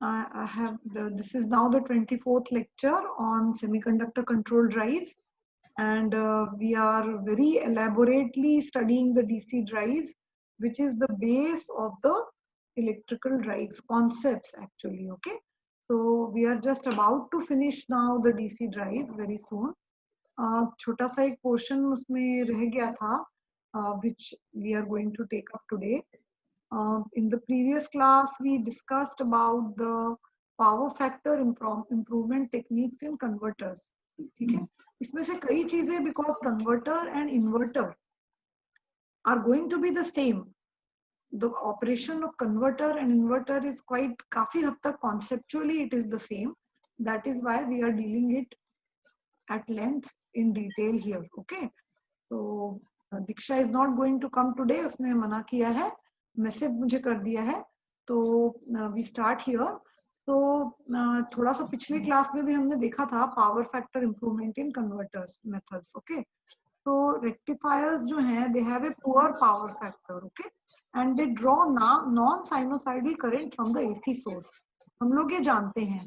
I have this is now the 24th lecture on semiconductor control drives, and we are very elaborately studying the DC drives, which is the base of the electrical drives concepts actually. Okay, so we are just about to finish now the DC drives very soon. छोटा सा एक portion उसमें रह गया था, which we are going to take up today. In the previous class, we discussed about the power factor improvement techniques in converters. ठीक है, इसमें से कई चीजें because converter and inverter are going to be the same. The operation of converter and inverter is quite काफी हद तक conceptually it is the same. That is why we are dealing it at length in detail here. Okay, so Diksha is not going to come today. उसने मना किया है, message मुझे कर दिया है, तो वी स्टार्ट हियर. तो थोड़ा सा पिछली क्लास में भी हमने देखा था power factor improvement in converters methods. Okay, तो रेक्टिफायर्स जो हैं they have a poor power factor. Okay, and they draw non sinusoidal current from the AC source. हम लोग ये जानते हैं,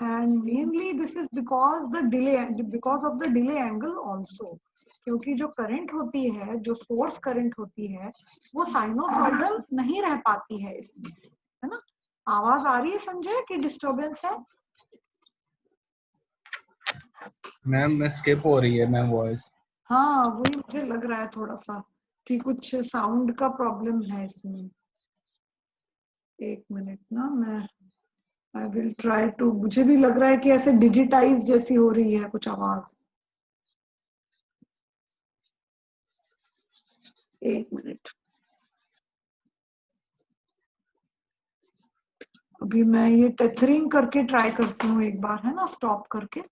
and mainly this is because of the delay angle also. क्योंकि जो करंट होती है, जो सोर्स करंट होती है, वो साइनोसॉइडल नहीं रह पाती है इसमें, है ना. आवाज आ रही है संजय कि डिस्टरबेंस है? मैम स्किप हो रही है मैम वॉइस. हाँ, वही मुझे लग रहा है थोड़ा सा कि कुछ साउंड का प्रॉब्लम है इसमें. एक मिनट ना, मैं आई विल ट्राई टू. मुझे भी लग रहा है कि ऐसे डिजिटाइज जैसी हो रही है कुछ आवाज. एक मिनट, अभी मैं ये टेथरिंग करके ट्राई करती हूँ एक बार, है ना, स्टॉप करके.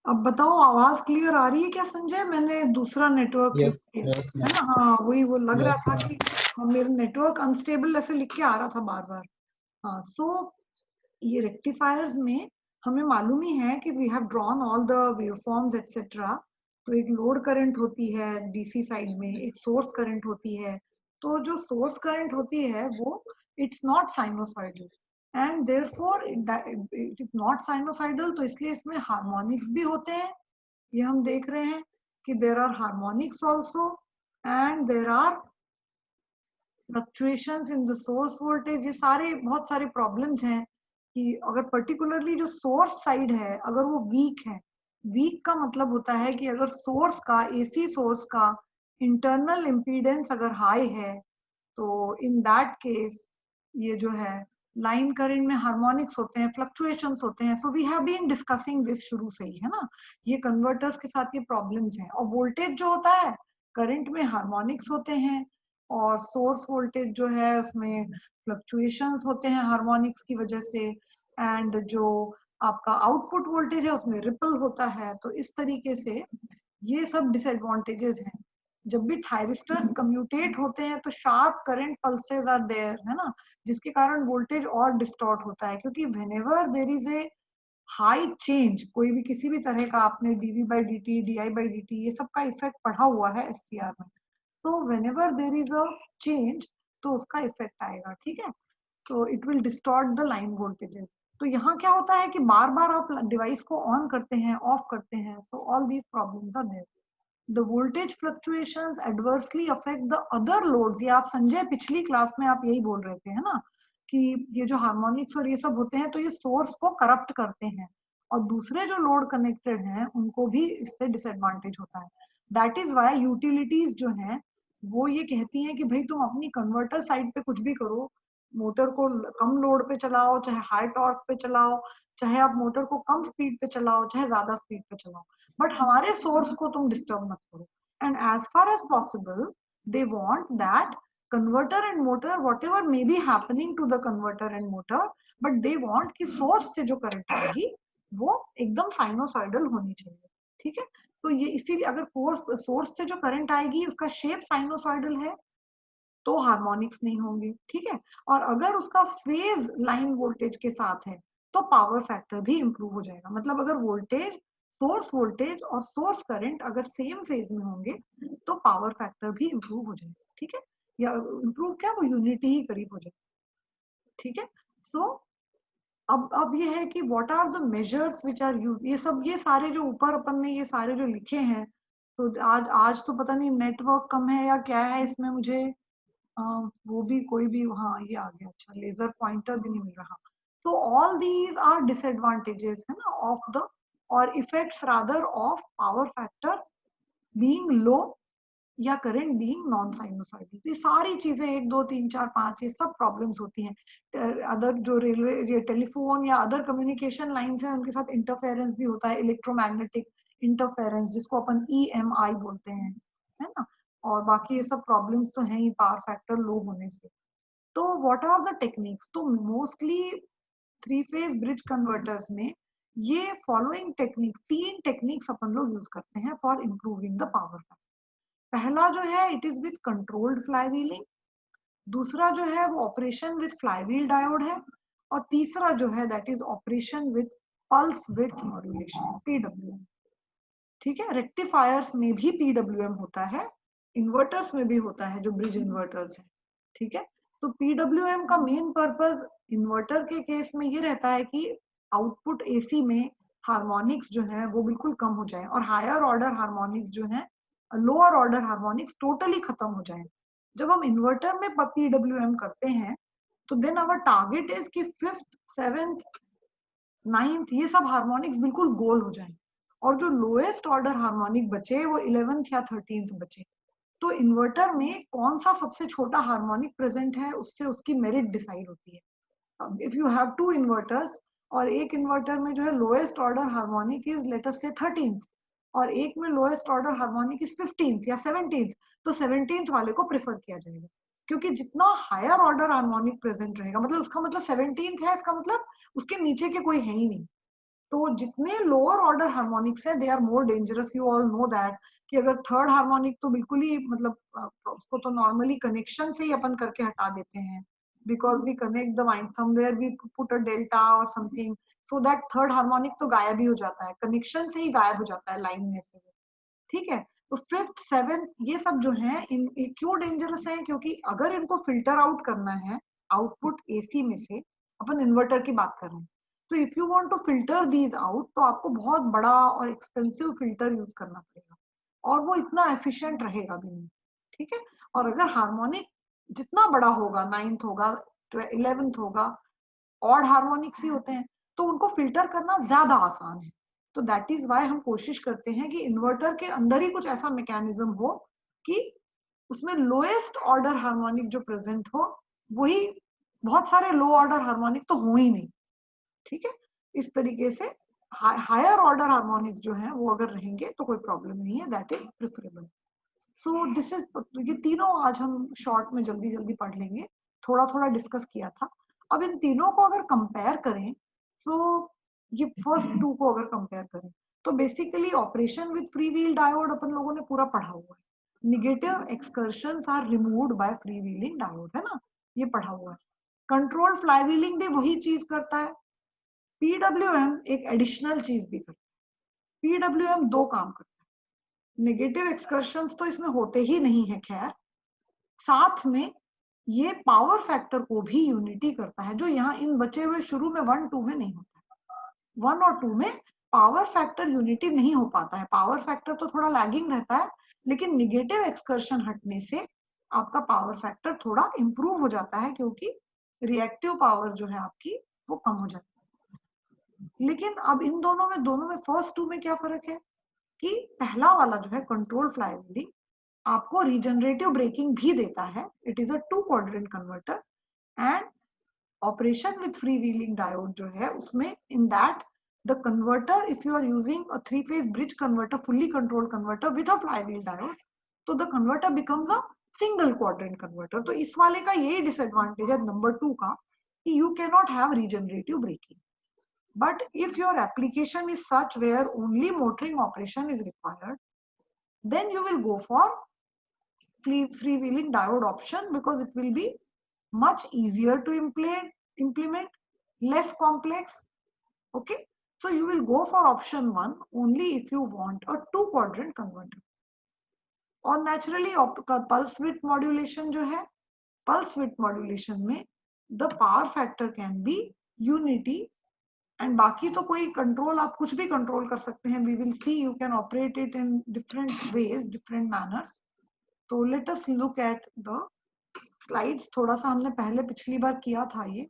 अब बताओ, आवाज क्लियर आ रही है क्या संजय? मैंने दूसरा नेटवर्क यूज किया है ना. हाँ, वही वो लग रहा था कि मेरा नेटवर्क अनस्टेबल ऐसे लिख के आ रहा था बार बार. हाँ, सो ये रेक्टिफायर्स में हमें मालूम ही है कि we have drawn all the waveforms etcetera. तो एक लोड करंट होती है डीसी साइड में, एक सोर्स करंट होती है. तो जो सोर्स करंट होती है वो it's not sinusoidal, and therefore it is not sinusoidal. तो इसलिए इसमें हार्मोनिक्स भी होते हैं. ये हम देख रहे हैं कि there are harmonics also, and there are fluctuations in the source voltage. ये सारे बहुत सारे प्रॉब्लम्स हैं कि अगर पर्टिकुलरली जो सोर्स साइड है अगर वो वीक है. वीक का मतलब होता है कि अगर सोर्स का, एसी सोर्स का इंटरनल इम्पीडेंस अगर हाई है, तो इन दैट केस ये जो है लाइन करंट में हार्मोनिक्स होते हैं, फ्लक्चुएशंस होते हैं. So we have been discussing this शुरू से ही, है ना. ये कन्वर्टर्स के साथ ये प्रॉब्लम्स हैं. और वोल्टेज जो होता है करंट में हार्मोनिक्स होते हैं, और सोर्स वोल्टेज जो है उसमें फ्लक्चुएशंस होते हैं हार्मोनिक्स की वजह से, एंड जो आपका आउटपुट वोल्टेज है उसमें रिपल होता है. तो इस तरीके से ये सब डिसएडवांटेजेस हैं. जब भी थायरिस्टर्स कम्यूटेट होते हैं तो sharp current pulses are there, है ना, जिसके कारण वोल्टेज और डिस्टॉर्ट होता है. क्योंकि whenever there is a high change, कोई भी किसी भी तरह का, आपने dv by d t, d i by d t, ये सब का इफेक्ट पढ़ा हुआ है एससीआर में. तो whenever there is a change तो उसका इफेक्ट आएगा. ठीक है, तो it will distort the line voltages. तो यहाँ क्या होता है कि बार बार आप डिवाइस को ऑन करते हैं, ऑफ करते हैं, so all these problems are there. The voltage fluctuations adversely affect the other loads. ये आप संजय पिछली क्लास में आप यही बोल रहे थे, है ना, कि ये जो हार्मोनिक्स और ये सब होते हैं तो ये सोर्स को करप्ट करते हैं, और दूसरे जो लोड कनेक्टेड हैं उनको भी इससे डिसएडवांटेज होता है. दैट इज वाई यूटिलिटीज जो हैं वो ये कहती हैं कि भाई तुम अपनी कन्वर्टर साइड पे कुछ भी करो, मोटर को कम लोड पे चलाओ, चाहे हाई टॉर्क पे चलाओ, चाहे आप मोटर को कम स्पीड पे चलाओ, चाहे ज्यादा स्पीड पे चलाओ, बट हमारे सोर्स को तुम डिस्टर्ब मत करो. And as far as possible they want that converter and motor, whatever may be happening to the converter and motor, but they want कि सोर्स से जो करंट आएगी वो एकदम साइनोसॉइडल होनी चाहिए, ठीक है। तो ये इसीलिए अगर सोर्स से जो करंट आएगी उसका शेप साइनोसॉइडल है तो हार्मोनिक्स नहीं होंगे, ठीक है। और अगर उसका फेज लाइन वोल्टेज के साथ है तो पावर फैक्टर भी इंप्रूव हो जाएगा। मतलब अगर वोल्टेज और सोर्स करंट अगर सेम फेज में होंगे तो पावर फैक्टर भी इंप्रूव हो जाएगा, ठीक है। या इंप्रूव क्या, वो यूनिटी ही करीब हो जाएगा, ठीक है। सो अब ये है कि what are the measures which are use, ये सारे जो ऊपर अपन ने ये सारे जो लिखे हैं, तो आज आज तो पता नहीं नेटवर्क कम है या क्या है इसमें, मुझे वो भी कोई भी, हाँ ये आ गया, अच्छा लेजर पॉइंटर भी नहीं मिल रहा। तो ऑल दीज आर डिसएडवांटेजेस है ना ऑफ द, और effects rather of power factor being low या करंट बीइंग नॉन साइनोसॉइडल। तो ये सारी चीजें 1 2 3 4 5 ये सब प्रॉब्लम्स होती हैं। अदर जो रेलवे, ये टेलीफोन या अदर कम्युनिकेशन लाइंस हैं उनके साथ इंटरफेरेंस भी होता है, इलेक्ट्रोमैग्नेटिक इंटरफेरेंस जिसको अपन EMI बोलते हैं, है ना। और बाकी ये सब प्रॉब्लम्स तो हैं ही पावर फैक्टर लो होने से। तो व्हाट आर द टेक्निक्स, तो मोस्टली 3 फेज ब्रिज कन्वर्टर्स में ये फॉलोइंग टेक्निक, 3 टेक्निक्स अपन लोग यूज करते हैं for improving the power factor. पहला जो है इट इज विथ कंट्रोल्ड फ्लाईव्हीलिंग, दूसरा जो है वो ऑपरेशन विथ फ्लाईव्हील डायोड है, और तीसरा जो है that is operation with pulse width modulation, PWM, ठीक है। रेक्टिफायर्स में भी PWM होता है, इन्वर्टर्स में भी होता है जो ब्रिज इन्वर्टर्स है, ठीक है। तो PWM का मेन पर्पस इन्वर्टर के केस में ये रहता है कि आउटपुट AC में हार्मोनिक्स जो है वो बिल्कुल कम हो जाए और हायर ऑर्डर हार्मोनिक्स जो है, लोअर ऑर्डर हार्मोनिक्स टोटली खत्म हो जाए। जब हम इन्वर्टर में PWM करते हैं तो देन आवर टारगेट इज कि 5th 7th 9th ये सब हार्मोनिक्स बिल्कुल गोल हो जाए और जो लोएस्ट ऑर्डर हार्मोनिक बचे वो 11th या 13th बचे। तो इन्वर्टर में कौन सा सबसे छोटा हार्मोनिक प्रेजेंट है उससे उसकी मेरिट डिसाइड होती है। इफ यू हैव 2 इन्वर्टर्स और एक इन्वर्टर में जो है lowest order harmonic is let us से 13th और एक में lowest order harmonic is 15th या 17th, तो 17th वाले को प्रेफर किया जाएगा क्योंकि जितना हायर ऑर्डर हार्मोनिक प्रेजेंट रहेगा, मतलब उसका मतलब 17th है, इसका मतलब उसके नीचे के कोई है ही नहीं। तो जितने लोअर ऑर्डर हार्मोनिक्स है they are more dangerous, you all know that. कि अगर थर्ड हार्मोनिक तो बिल्कुल ही मतलब उसको तो नॉर्मली कनेक्शन से ही अपन करके हटा देते हैं, because we connect the mind somewhere we put a delta और something, so that third harmonic तो गायब ही हो जाता है, कनेक्शन से ही गायब हो जाता है लाइन में से, ठीक है। तो 5th 7th ये सब जो है इन क्यों डेंजरस है, क्योंकि अगर इनको फिल्टर आउट करना है आउटपुट AC में से, अपन इन्वर्टर की बात कर रहे हैं, तो if you want to filter these out तो आपको बहुत बड़ा और एक्सपेंसिव फिल्टर यूज करना पड़ेगा और वो इतना एफिशिएंट रहेगा भी नहीं, ठीक है। और अगर हार्मोनिक जितना बड़ा होगा, 9th होगा 11th होगा, ऑड हार्मोनिक्स ही होते हैं, तो उनको फिल्टर करना ज्यादा आसान है। तो दैट इज वाई हम कोशिश करते हैं कि इन्वर्टर के अंदर ही कुछ ऐसा मैकेनिज्म हो कि उसमें लोएस्ट ऑर्डर हार्मोनिक जो प्रेजेंट हो वही, बहुत सारे लो ऑर्डर हार्मोनिक तो हो ही नहीं, ठीक है। इस तरीके से हायर ऑर्डर हार्मोनिक्स जो है वो अगर रहेंगे तो कोई प्रॉब्लम नहीं है, that is preferable. So this is, ये तीनों आज हम शॉर्ट में जल्दी जल्दी पढ़ लेंगे, थोड़ा थोड़ा डिस्कस किया था। अब इन तीनों को अगर कंपेयर करें, सो ये फर्स्ट 2 को अगर कंपेयर करें तो basically operation with free wheel diode अपन लोगों ने पूरा पढ़ा हुआ है, negative excursions are removed by free wheeling diode, है ना, ये पढ़ा हुआ है। कंट्रोल फ्लाई व्हीलिंग भी वही चीज करता है। PWM एक एडिशनल चीज भी करता है, PWM 2 काम करता है, नेगेटिव एक्सकर्शंस तो इसमें होते ही नहीं है, खैर साथ में ये पावर फैक्टर को भी यूनिटी करता है, जो यहाँ इन बचे हुए शुरू में 1 2 में नहीं होता है। 1 और 2 में पावर फैक्टर यूनिटी नहीं हो पाता है, पावर फैक्टर तो थोड़ा लैगिंग रहता है, लेकिन निगेटिव एक्सकर्शन हटने से आपका पावर फैक्टर थोड़ा इंप्रूव हो जाता है क्योंकि रिएक्टिव पावर जो है आपकी वो कम हो जाती है। लेकिन अब इन दोनों में फर्स्ट 2 में क्या फर्क है कि पहला वाला जो है कंट्रोल फ्लाई व्हीलिंग आपको रिजनरेटिव ब्रेकिंग भी देता है, it is a 2 quadrant converter, and operation with free wheeling diode जो है उसमें in that the converter, if you are using a 3 phase bridge converter, fully controlled converter with a fly wheel diode, तो the converter becomes a single quadrant converter. तो इस वाले का यही disadvantage है नंबर 2 का कि you can not have regenerative braking. But if your application is such where only motoring operation is required, then you will go for freewheeling diode option, because it will be much easier to implement, less complex. Okay, so you will go for option 1 only if you want a 2 quadrant converter. और naturally pulse width modulation जो है, pulse width modulation में the power factor can be unity, and बाकी तो कोई control आप कुछ भी कंट्रोल कर सकते हैं. We will see you can operate it in different ways, different manners. तो let us look at the slides. थोड़ा सा हमने पहले पिछली बार किया था ये,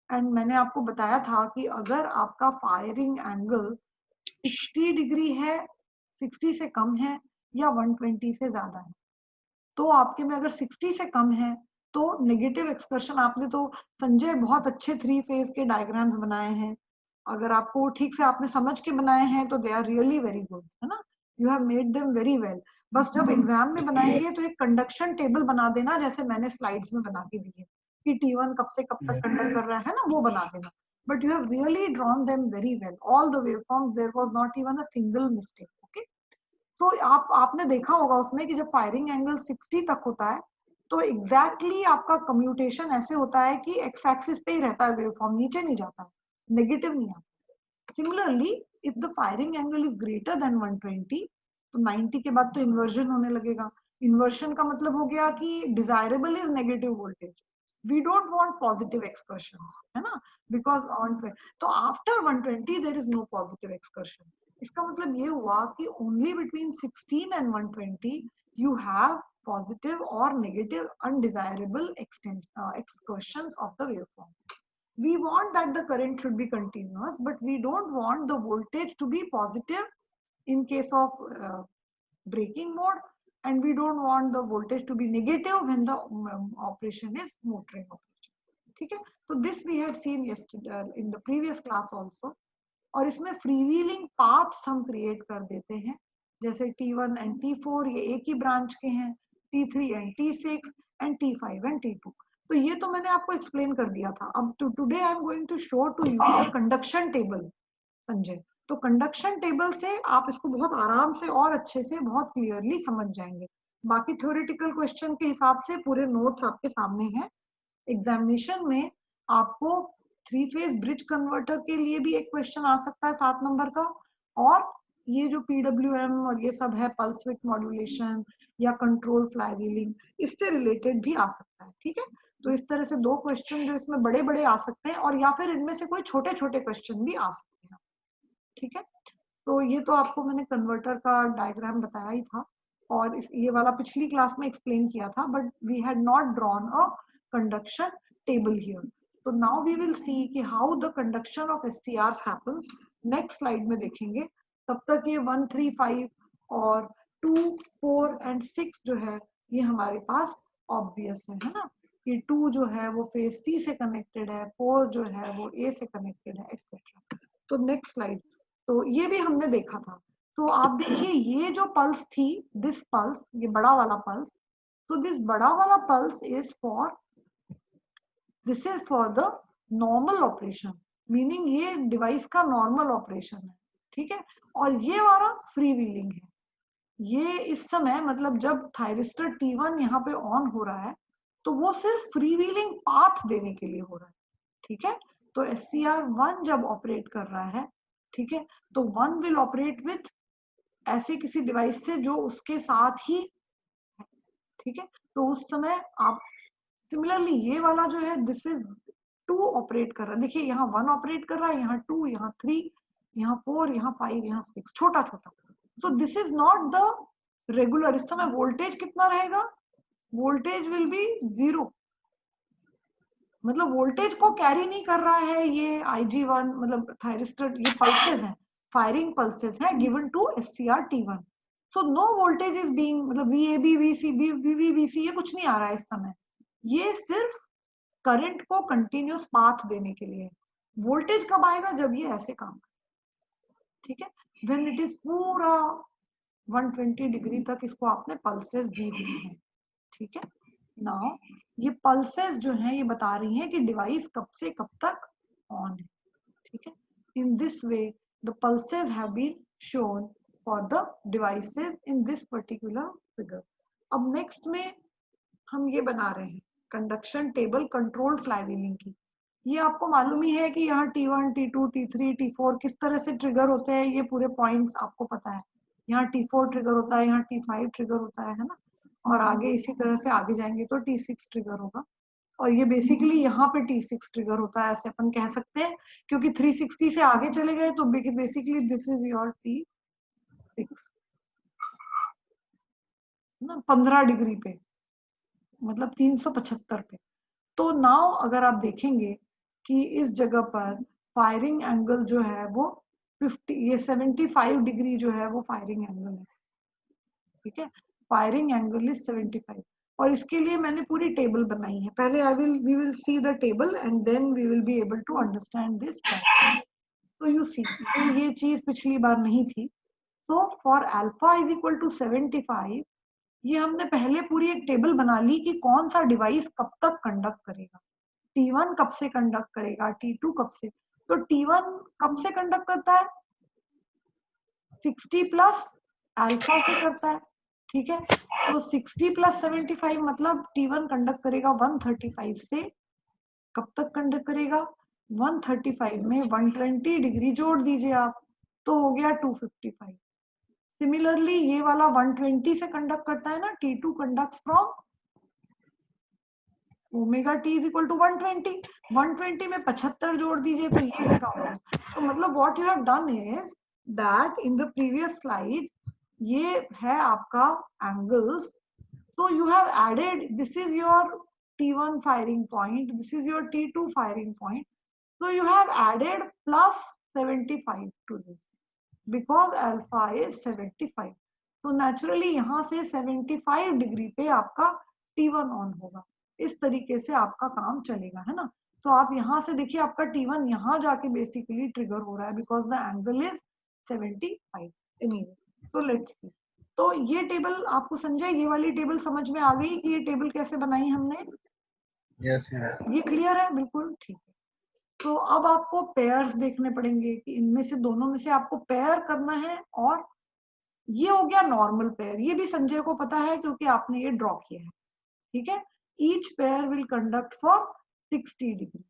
एंड मैंने आपको बताया था कि अगर आपका फायरिंग एंगल 60 डिग्री है, 60 से कम है या 120 से ज्यादा है, तो आपके में अगर 60 से कम है तो नेगेटिव एक्सकर्शन. आपने तो संजय बहुत अच्छे 3 फेज के डायग्राम्स बनाए हैं, अगर आपको ठीक से आपने समझ के बनाए हैं तो they are really very good, है ना. You have made them very well. बस जब एग्जाम में बनाएंगे तो एक कंडक्शन टेबल बना देना, जैसे मैंने स्लाइड्स में बना के दी है कि T1 कब से कब तक कंडक्ट कर रहा है ना, वो बना देना. But you have really drawn them very well, all the waveforms, there was not even a single mistake. Okay, तो आपने देखा होगा उसमें कि जब फायरिंग एंगल 60 तक होता है तो एग्जैक्टली आपका कम्यूटेशन ऐसे होता है कि एक्स एक्सिस पे ही रहता है वेवफॉर्म, नीचे नहीं जाता है, नेगेटिव नहीं आता. Similarly if the firing angle is greater than 120, तो 90 के बाद तो इन्वर्जन होने लगेगा. इन्वर्जन का मतलब हो गया कि desirable is negative voltage, we don't want positive excursions, है ना, बिकॉज ऑन. तो after 120 there is no positive excursion. इसका मतलब ये हुआ कि only between 16 and 120 you have positive or negative undesirable excursions of the waveform. We want that the current should be continuous, but we don't want the voltage to be positive in case of braking mode, and we don't want the voltage to be negative when the operation is motoring operation. ठीक है, so this we had seen yesterday in the previous class also. और इसमें freewheeling paths हम create कर देते हैं, जैसे T1 and T4 ये एक ही ब्रांच के हैं, T3 and T6 and T5 and T2. तो ये तो मैंने आपको एक्सप्लेन कर दिया था. अब today I am going to show to you the conduction table, Sanjay. तो कंडक्शन टेबल से आप इसको बहुत आराम से और अच्छे से बहुत क्लियरली समझ जाएंगे. बाकी थ्योरेटिकल क्वेश्चन के हिसाब से पूरे नोट्स आपके सामने हैं. एग्जामिनेशन में आपको 3 फेज ब्रिज कन्वर्टर के लिए भी एक क्वेश्चन आ सकता है 7 नंबर का, और ये जो PWM और ये सब है, पल्स विड्थ मॉड्यूलेशन या कंट्रोल फ्लाईव्हीलिंग, इससे रिलेटेड भी आ सकता है. ठीक है, तो इस तरह से 2 क्वेश्चन जो इसमें बड़े बड़े आ सकते हैं, और या फिर इनमें से कोई छोटे छोटे क्वेश्चन भी आ सकते हैं. ठीक है, तो ये तो आपको मैंने कन्वर्टर का डायग्राम बताया ही था, और ये वाला पिछली क्लास में एक्सप्लेन किया था, but we had not drawn a conduction table here. तो नाउ वी विल सी कि how the conduction of SCRs happens. Next slide में देखेंगे. तब तक ये 1, 3, 5 और 2, 4 एंड 6 जो है ये हमारे पास ऑब्वियस है ना, कि 2 जो है वो फेज C से कनेक्टेड है, 4 जो है वो A से कनेक्टेड है, एक्सेट्रा. तो नेक्स्ट स्लाइड. तो ये भी हमने देखा था. तो आप देखिए ये जो पल्स थी, दिस पल्स, ये बड़ा वाला पल्स, तो दिस बड़ा वाला pulse is for, this is for the normal operation, meaning ये डिवाइस का नॉर्मल ऑपरेशन है. ठीक है, और ये वाला फ्री व्हीलिंग है. ये इस समय मतलब जब थायरिस्टर T1 यहाँ पे ऑन हो रहा है तो वो सिर्फ फ्री व्हीलिंग पाथ देने के लिए हो रहा है. ठीक है, तो SCR1 जब ऑपरेट कर रहा है, ठीक है, तो 1 विल ऑपरेट विथ ऐसे किसी डिवाइस से जो उसके साथ ही है. ठीक है, तो उस समय आप सिमिलरली ये वाला जो है दिस इज 2 ऑपरेट कर रहा है. देखिए यहाँ 1 ऑपरेट कर रहा है, यहाँ 2, यहाँ 3, यहाँ 4, यहाँ 5, यहाँ 6, छोटा छोटा. So this is not the regular. इस समय वोल्टेज कितना रहेगा, वोल्टेज विल बी 0, मतलब वोल्टेज को कैरी नहीं कर रहा है ये IG1, मतलब थायरिस्टर, ये पल्सेस हैं, फायरिंग पल्सेस हैं given to SCR T1. So no voltage is being, मतलब VAB, VCB, VBVC ये कुछ नहीं आ रहा है इस समय. ये सिर्फ करंट को कंटिन्यूस पाथ देने के लिए. वोल्टेज कब आएगा, जब ये ऐसे काम करे. ठीक है, व्हेन इट इज पूरा 120 डिग्री तक इसको आपने पल्सेस दी हुई है. ठीक है, नाउ ये पल्सेस जो हैं ये बता रही हैं कि डिवाइस कब से कब तक ऑन है. ठीक है, In this way, the pulses have been shown for the devices in this particular figure. अब next में हम ये बना रहे हैं कंडक्शन टेबल कंट्रोल्ड फ्लाईव्हीलिंग की। ये आपको मालूम ही है कि यहाँ T1, T2, T3, T4 किस तरह से ट्रिगर होते हैं, ये पूरे पॉइंट्स आपको पता है। यहाँ T4 ट्रिगर होता है, यहाँ T5 ट्रिगर होता है ना, और आगे इसी तरह से आगे जाएंगे तो T6 ट्रिगर होगा, और ये बेसिकली यहाँ पे T6 ट्रिगर होता है, ऐसे अपन कह सकते हैं, क्योंकि 360 से आगे चले गए तो basically this is your T6 ना, 15 डिग्री पे, मतलब 375 पे। तो नाउ अगर आप देखेंगे कि इस जगह पर फायरिंग एंगल जो है वो 50, ये 75 डिग्री जो है वो फायरिंग एंगल है, ठीक है, फायरिंग एंगल इज 75। और इसके लिए मैंने पूरी टेबल बनाई है, पहले we will see the table and then we will be able to understand this. तो यू सी, ये चीज पिछली बार नहीं थी। तो for alpha is equal to 75, ये हमने पहले पूरी एक टेबल बना ली कि कौन सा डिवाइस कब तक कंडक्ट करेगा, T1 कब से कंडक्ट करेगा, T2 कब से। तो T1 कब से कंडक्ट करता है, 60 प्लस अल्फा से करता है, ठीक है। तो 60 प्लस 75 मतलब T1 कंडक्ट करेगा 135 से, कब तक कंडक्ट करेगा, 135 में 120 डिग्री जोड़ दीजिए आप, तो हो गया 255। सिमिलरली ये वाला 120 से कंडक्ट करता है ना, T2 conducts from omega t is equal to 120, 120 में 75 जोड़ दीजिए तो ये इसका हो गया। तो मतलब what you have done is that in the previous slide ये है आपका angles, so you have added, this is your T1 firing point, this is your T2 firing point, so you have added plus 75 to this because alpha is 75, so naturally यहाँ से 75 degree पे आपका T1 on होगा, इस तरीके से आपका काम चलेगा, है ना। तो आप यहाँ से देखिए आपका T1 यहाँ जाके बेसिकली ट्रिगर हो रहा है because the angle is 75 anyway. तो लेट्स सी, तो ये टेबल आपको संजय, ये वाली टेबल समझ में आ गई कि ये टेबल कैसे बनाई हमने? यस ये क्लियर है बिल्कुल, ठीक है। तो अब आपको पेयर्स देखने पड़ेंगे कि इनमें से दोनों में से आपको पेयर करना है, और ये हो गया नॉर्मल पेयर, ये भी संजय को पता है क्योंकि आपने ये ड्रॉ किया है, ठीक है। Each pair will conduct for 60 degree,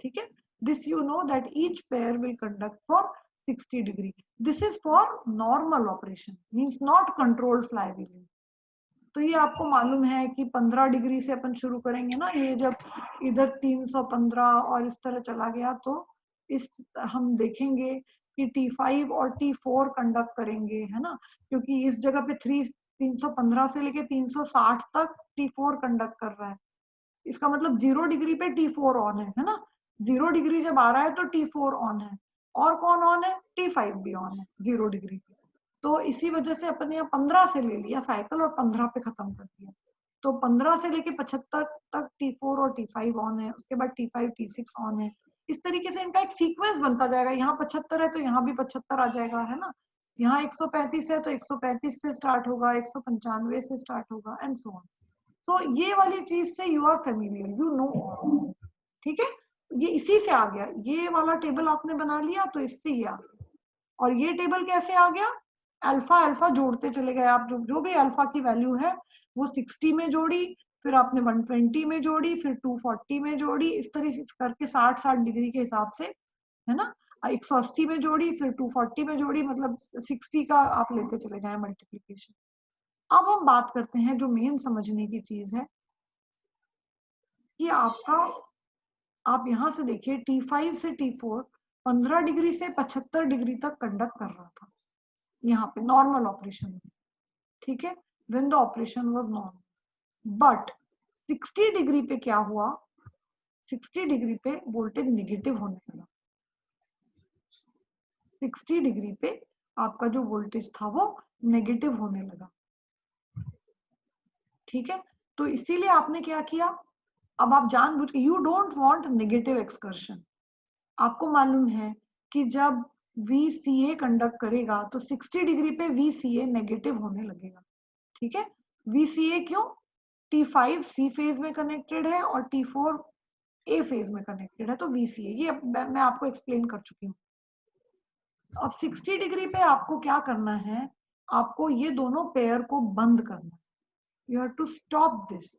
ठीक है, this you know that each pair will conduct for 60 degree, this is for normal operation, means not controlled flywheeling. तो ये आपको मालूम है कि 15 डिग्री से अपन शुरू करेंगे ना, ये जब इधर 315 और इस तरह चला गया तो इस हम देखेंगे कि T5 और T4 कंडक्ट करेंगे, है ना, क्योंकि इस जगह पे 315 से लेके 360 तक T4 कंडक्ट कर रहा है, इसका मतलब 0 डिग्री पे T4 ऑन है ना, 0 डिग्री जब आ रहा है तो T4 ऑन है, और कौन ऑन है, T5 भी ऑन है 0 डिग्री पे। तो इसी वजह से अपन ने 15 से ले लिया साइकिल और 15 पे खत्म कर दिया। तो 15 से लेके 75 तक T4 और T5 ऑन है, उसके बाद T5 T6 ऑन है, इस तरीके से इनका एक सीक्वेंस बनता जाएगा। यहाँ 75 है तो यहाँ भी 75 आ जाएगा, है ना, यहाँ 135 है तो 135 से स्टार्ट होगा, 195 से स्टार्ट होगा, एंड सो ऑन। तो ये वाली चीज से you are familiar, you know all, ठीक है। ये इसी से आ गया, ये वाला टेबल आपने बना लिया तो इससे ये आ गया। और ये टेबल कैसे आ गया, अल्फा अल्फा जोड़ते चले गए आप, जो भी अल्फा की वैल्यू है वो 60 में जोड़ी, फिर आपने 120 में जोड़ी, फिर 240 में जोड़ी, इस तरह से करके 60 डिग्री के हिसाब से, है ना, 180 में जोड़ी, फिर 240 में जोड़ी, मतलब 60 का आप लेते चले जाए मल्टीप्लीकेशन। अब हम बात करते हैं जो मेन समझने की चीज है कि आपका, आप यहां से देखिए T5 से T4 15 डिग्री से 75 डिग्री तक कंडक्ट कर रहा था यहाँ पे नॉर्मल ऑपरेशन में, ठीक है, when the operation was normal. But 60 degree पे क्या हुआ, 60 डिग्री पे वोल्टेज नेगेटिव होने लगा, 60 डिग्री पे आपका जो वोल्टेज था वो नेगेटिव होने लगा, ठीक है। तो इसीलिए आपने क्या किया, अब आप जानबूझ के, you don't want negative excursion, आपको मालूम है कि जब VCA कंडक्ट करेगा तो 60 डिग्री पे VCA नेगेटिव होने लगेगा, ठीक है। VCA क्यों, T5 C फेज में कनेक्टेड है और T4 A फेज में कनेक्टेड है, तो VCA ये मैं आपको एक्सप्लेन कर चुकी हूँ। अब 60 डिग्री पे आपको क्या करना है, आपको ये दोनों पेयर को बंद करना है। You have to stop this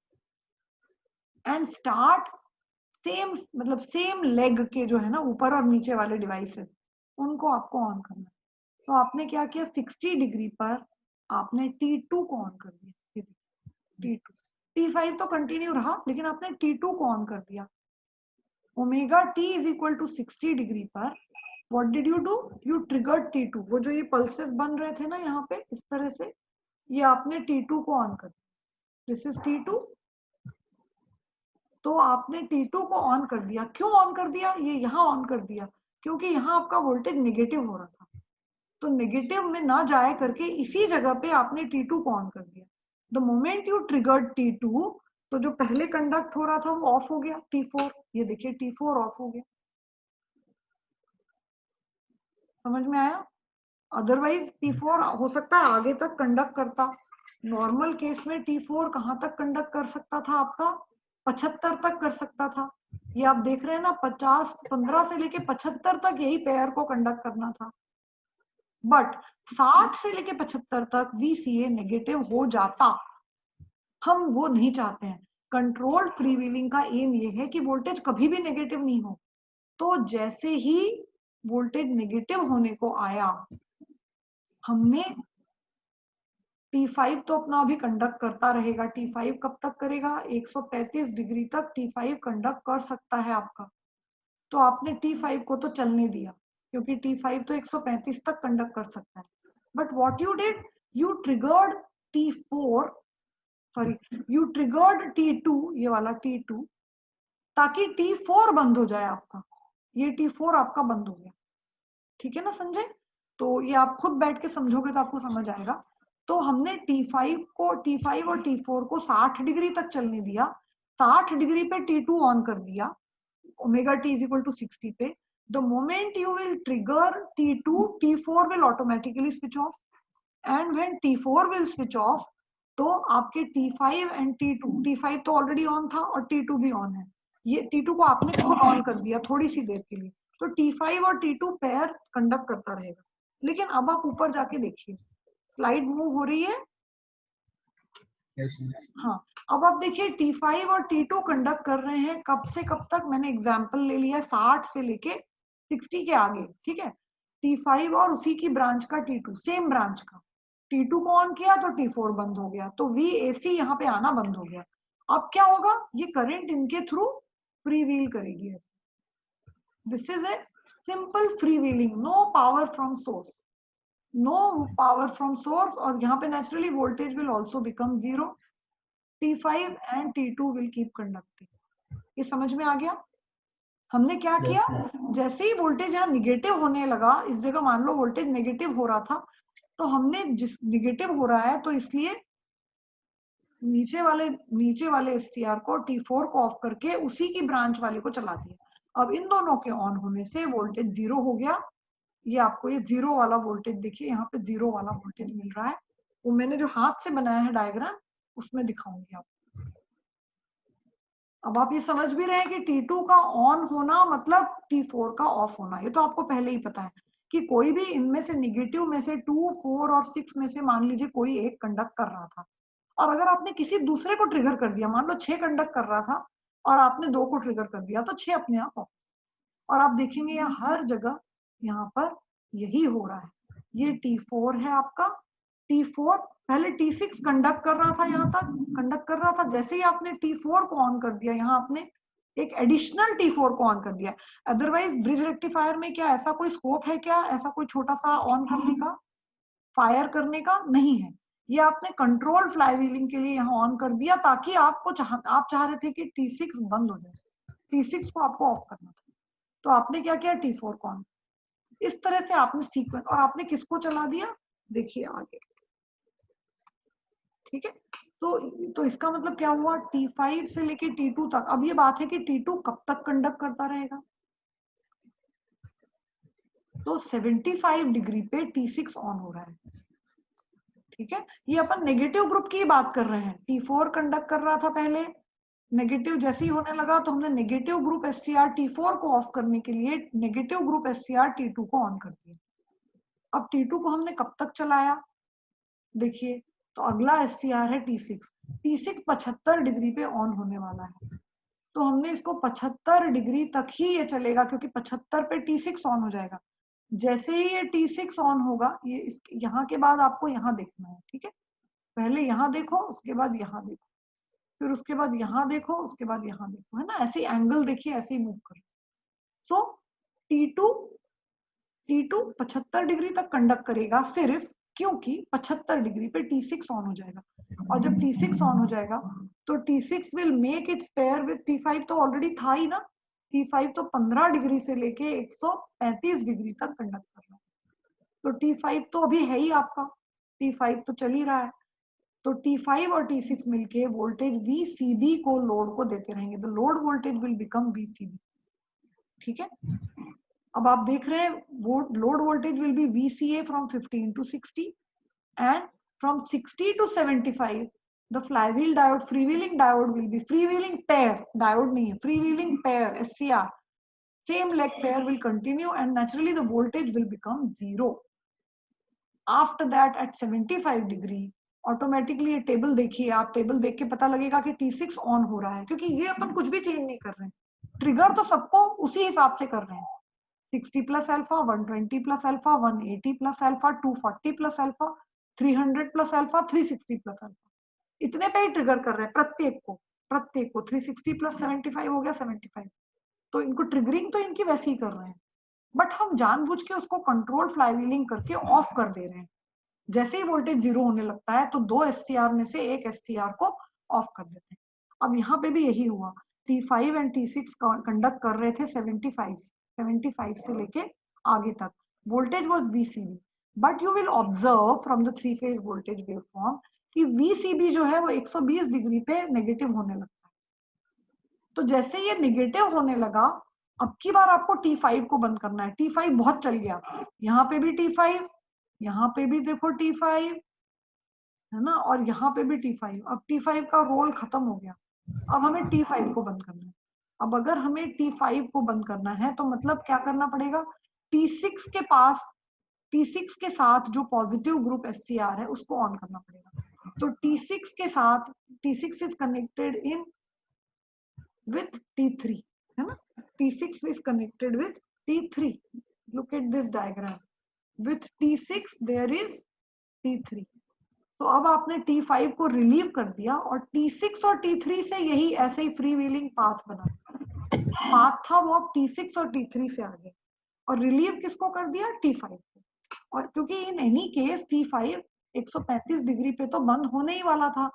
and start same, मतलब सेम लेग के जो है ना ऊपर और नीचे वाले डिवाइसेस, उनको आपको ऑन करना है। तो आपने क्या किया, 60 डिग्री पर आपने T2 को ऑन कर दिया। T2, T5 तो कंटिन्यू रहा, लेकिन आपने T2 को ऑन कर दिया। Omega T is equal to 60 degree पर what did you do, you triggered T2। वो जो ये पल्सेस बन रहे थे ना यहाँ पे इस तरह से, ये आपने T2 को ऑन कर दिया। This is T2। तो आपने T2 को ऑन कर दिया। क्यों ऑन कर दिया, ये यहाँ ऑन कर दिया क्योंकि यहाँ आपका वोल्टेज नेगेटिव हो रहा था। तो नेगेटिव में ना जाए करके इसी जगह पे आपने T2 को ऑन कर दिया। The moment you triggered T2, तो जो पहले कंडक्ट हो रहा था वो ऑफ हो गया, T4। ये देखिए T4 ऑफ हो गया। समझ में आया? अदरवाइज T4 हो सकता है आगे तक कंडक्ट करता। नॉर्मल केस में T4 कहाँ तक कंडक्ट कर सकता था आपका, 75 तक कर सकता था। ये आप देख रहे हैं ना, 15 से लेके 75 तक यही पेयर को कंडक्ट करना था। बट 60 से लेके 75 तक VCA नेगेटिव हो जाता। हम वो नहीं चाहते हैं। कंट्रोल्ड फ्रीव्हीलिंग का एम ये है कि वोल्टेज कभी भी नेगेटिव नहीं हो। तो जैसे ही वोल्टेज नेगेटिव होने को आया, हमने T5 तो अपना अभी कंडक्ट करता रहेगा। T5 कब तक करेगा, 135 डिग्री तक T5 कंडक्ट कर सकता है आपका। तो आपने T5 को तो चलने दिया क्योंकि T5 तो 135 तक कंडक्ट कर सकता है। But what you did, you triggered T4, sorry you triggered T2, ये वाला T2, ताकि T4 बंद हो जाए आपका। ये T4 आपका बंद हो गया। ठीक है ना संजय? तो ये आप खुद बैठ के समझोगे तो आपको समझ आएगा। तो हमने T5 और T4 को 60 डिग्री तक चलने दिया। 60 डिग्री पे T2 ऑन कर दिया, omega T is equal to 60 पे। The moment you will trigger T2, T4 will automatically switch off. And when T4 will switch off, तो आपके T5 एंड T2, T5 तो ऑलरेडी ऑन था और T2 भी on है। ये T2 को आपने खुद ऑन कर दिया थोड़ी सी देर के लिए। तो T5 और T2 पेयर कंडक्ट करता रहेगा। लेकिन अब आप ऊपर जाके देखिए, स्लाइड मूव हो रही है। हाँ, अब आप देखिए T5 और T2 कंडक्ट कर रहे हैं कब से कब तक। मैंने एग्जांपल ले लिया 60 से लेके 60 के आगे। ठीक है, T5 और उसी की ब्रांच का T2, सेम ब्रांच का। T2 को ऑन किया तो T4 बंद हो गया, तो VAC यहाँ पे आना बंद हो गया। अब क्या होगा, ये करंट इनके थ्रू फ्री व्हील करेगी। This is a simple free wheeling, no power from source, no power from source. और यहाँ पे naturally voltage will also become 0। T5 and T2 will keep conducting। ये समझ में आ गया? हमने क्या किया, जैसे ही वोल्टेज यहाँ निगेटिव होने लगा, इस जगह मान लो वोल्टेज नेगेटिव हो रहा था, तो हमने जिस निगेटिव हो रहा है तो इसलिए नीचे वाले SCR को T4 को ऑफ करके उसी की ब्रांच वाले को चला दिया। अब इन दोनों के ऑन होने से वोल्टेज 0 हो गया। ये आपको ये 0 वाला वोल्टेज देखिए, यहाँ पे 0 वाला वोल्टेज मिल रहा है। वो मैंने जो हाथ से बनाया है डायग्राम, उसमें दिखाऊंगी आपको। अब आप ये समझ भी रहे हैं कि T2 का ऑन होना मतलब T4 का ऑफ होना। ये तो आपको पहले ही पता है कि कोई भी इनमें से निगेटिव में से 2, 4 और 6 में से मान लीजिए कोई एक कंडक्ट कर रहा था, और अगर आपने किसी दूसरे को ट्रिगर कर दिया, मान लो 6 कंडक्ट कर रहा था और आपने 2 को ट्रिगर कर दिया, तो 6 अपने आप ऑफ। और आप देखेंगे यहाँ हर जगह यहाँ पर यही हो रहा है। ये T4 है आपका। T4 पहले T6 कंडक्ट कर रहा था, यहाँ तक कंडक्ट कर रहा था। जैसे ही आपने T4 को ऑन कर दिया, यहाँ आपने एक एडिशनल T4 को ऑन कर दिया। अदरवाइज ब्रिज रेक्टिफायर में क्या ऐसा कोई स्कोप है क्या, ऐसा कोई छोटा सा ऑन करने का, फायर करने का? नहीं है। ये आपने कंट्रोल फ्लाई व्हीलिंग के लिए यहाँ ऑन कर दिया, ताकि आप चाह रहे थे कि T6 बंद हो जाए, T6 को आपको ऑफ करना था, तो आपने क्या किया, T4 को ऑन। इस तरह से आपने सीक्वेंस, और आपने किसको चला दिया, देखिए आगे। ठीक है, तो इसका मतलब क्या हुआ, T5 से लेके T2 तक। अब ये बात है कि T2 कब तक कंडक्ट करता रहेगा, तो 75 डिग्री पे T6 ऑन हो रहा है। ठीक है, ये अपन नेगेटिव ग्रुप की बात कर रहे हैं। T4 कंडक्ट कर रहा था पहले, नेगेटिव जैसे ही होने लगा तो हमने नेगेटिव ग्रुप SCR T4 को ऑफ करने के लिए नेगेटिव ग्रुप SCR T2 को ऑन कर दिया। अब T2 को हमने कब तक चलाया, देखिए, तो अगला SCR है T6। T6 75 डिग्री पे ऑन होने वाला है, तो हमने इसको 75 डिग्री तक ही ये चलेगा, क्योंकि 75 पे T6 ऑन हो जाएगा। जैसे ही ये T6 ऑन होगा, ये यहाँ के बाद आपको यहाँ देखना है, ठीक है। पहले यहाँ देखो, उसके बाद यहाँ देखो, फिर उसके बाद यहाँ देखो, उसके बाद यहाँ देखो, है ना। ऐसे एंगल देखिए, ऐसे ही मूव करो। सो T2 75 डिग्री तक कंडक्ट करेगा सिर्फ, क्योंकि 75 डिग्री पे T6 ऑन हो जाएगा, और जब T6 ऑन हो जाएगा तो T6 will make it's pair with T5। तो ऑलरेडी था ही ना, T5 तो 15 डिग्री से लेके 135 डिग्री तक कंडक्ट कर रहा है, तो T5 तो अभी है ही आपका, T5 तो चल ही रहा है। तो T5 और T6 मिलके वोल्टेज VCB को लोड को देते रहेंगे, तो load voltage will become VCB, ठीक है। अब आप देख रहे हैं load voltage will be VCA from 15 to 60 and from 60 to 75 the flywheel diode, freewheeling diode will be freewheeling pair, diode नहीं है, freewheeling pair SCR, same leg pair will continue and naturally the voltage will become 0. After that at 75 degree automatically ये table देखिए, आप table देख के पता लगेगा कि T6 ऑन हो रहा है, क्योंकि ये अपन कुछ भी चेंज नहीं कर रहे हैं, ट्रिगर तो सबको उसी हिसाब से कर रहे हैं। 60 plus alpha, 120 plus alpha, 180 plus alpha, 240 plus alpha, 300 plus alpha, 360 plus alpha, इतने पे ही ट्रिगर कर रहे हैं प्रत्येक को 360 plus 75 हो गया 75, तो इनको ट्रिगरिंग तो इनकी वैसे ही कर रहे हैं, बट हम जानबूझ के उसको कंट्रोल फ्लाईव्हीलिंग करके ऑफ कर दे रहे हैं। जैसे ही वोल्टेज 0 होने लगता है तो 2 SCR में से एक SCR को ऑफ कर देते हैं। अब यहाँ पे भी यही हुआ, T5 एंड T6 कंडक्ट कर रहे थे 75 से लेके आगे तक, voltage was VCB, but you will observe from the 3 phase voltage waveform कि VCB जो है वो 120 डिग्री पे नेगेटिव होने लगता है। तो जैसे ये नेगेटिव होने लगा, अब की बार आपको T5 को बंद करना है। T5 बहुत चल गया, यहाँ पे भी T5, यहाँ पे भी देखो T5, है ना, और यहाँ पे भी T5। अब T5 का रोल खत्म हो गया, अब हमें T5 को बंद करना है। अब अगर हमें T5 को बंद करना है तो मतलब क्या करना पड़ेगा, T6 के पास, T6 के साथ जो पॉजिटिव ग्रुप SCR है उसको ऑन करना पड़ेगा। तो T6 के साथ, T6 is connected in with T3, है ना, T6 is connected with T3. Look at this diagram. With T6 there is T3. तो अब आपने T5 को रिलीव कर दिया और T6 और T3 से यही ऐसे ही फ्री व्हीलिंग पाथ बना, पाथ था वो अब T6 और T3 से आगे, और रिलीव किसको कर दिया, T5 को। और क्योंकि in any case T5 135 degree पे तो बंद होने ही वाला था,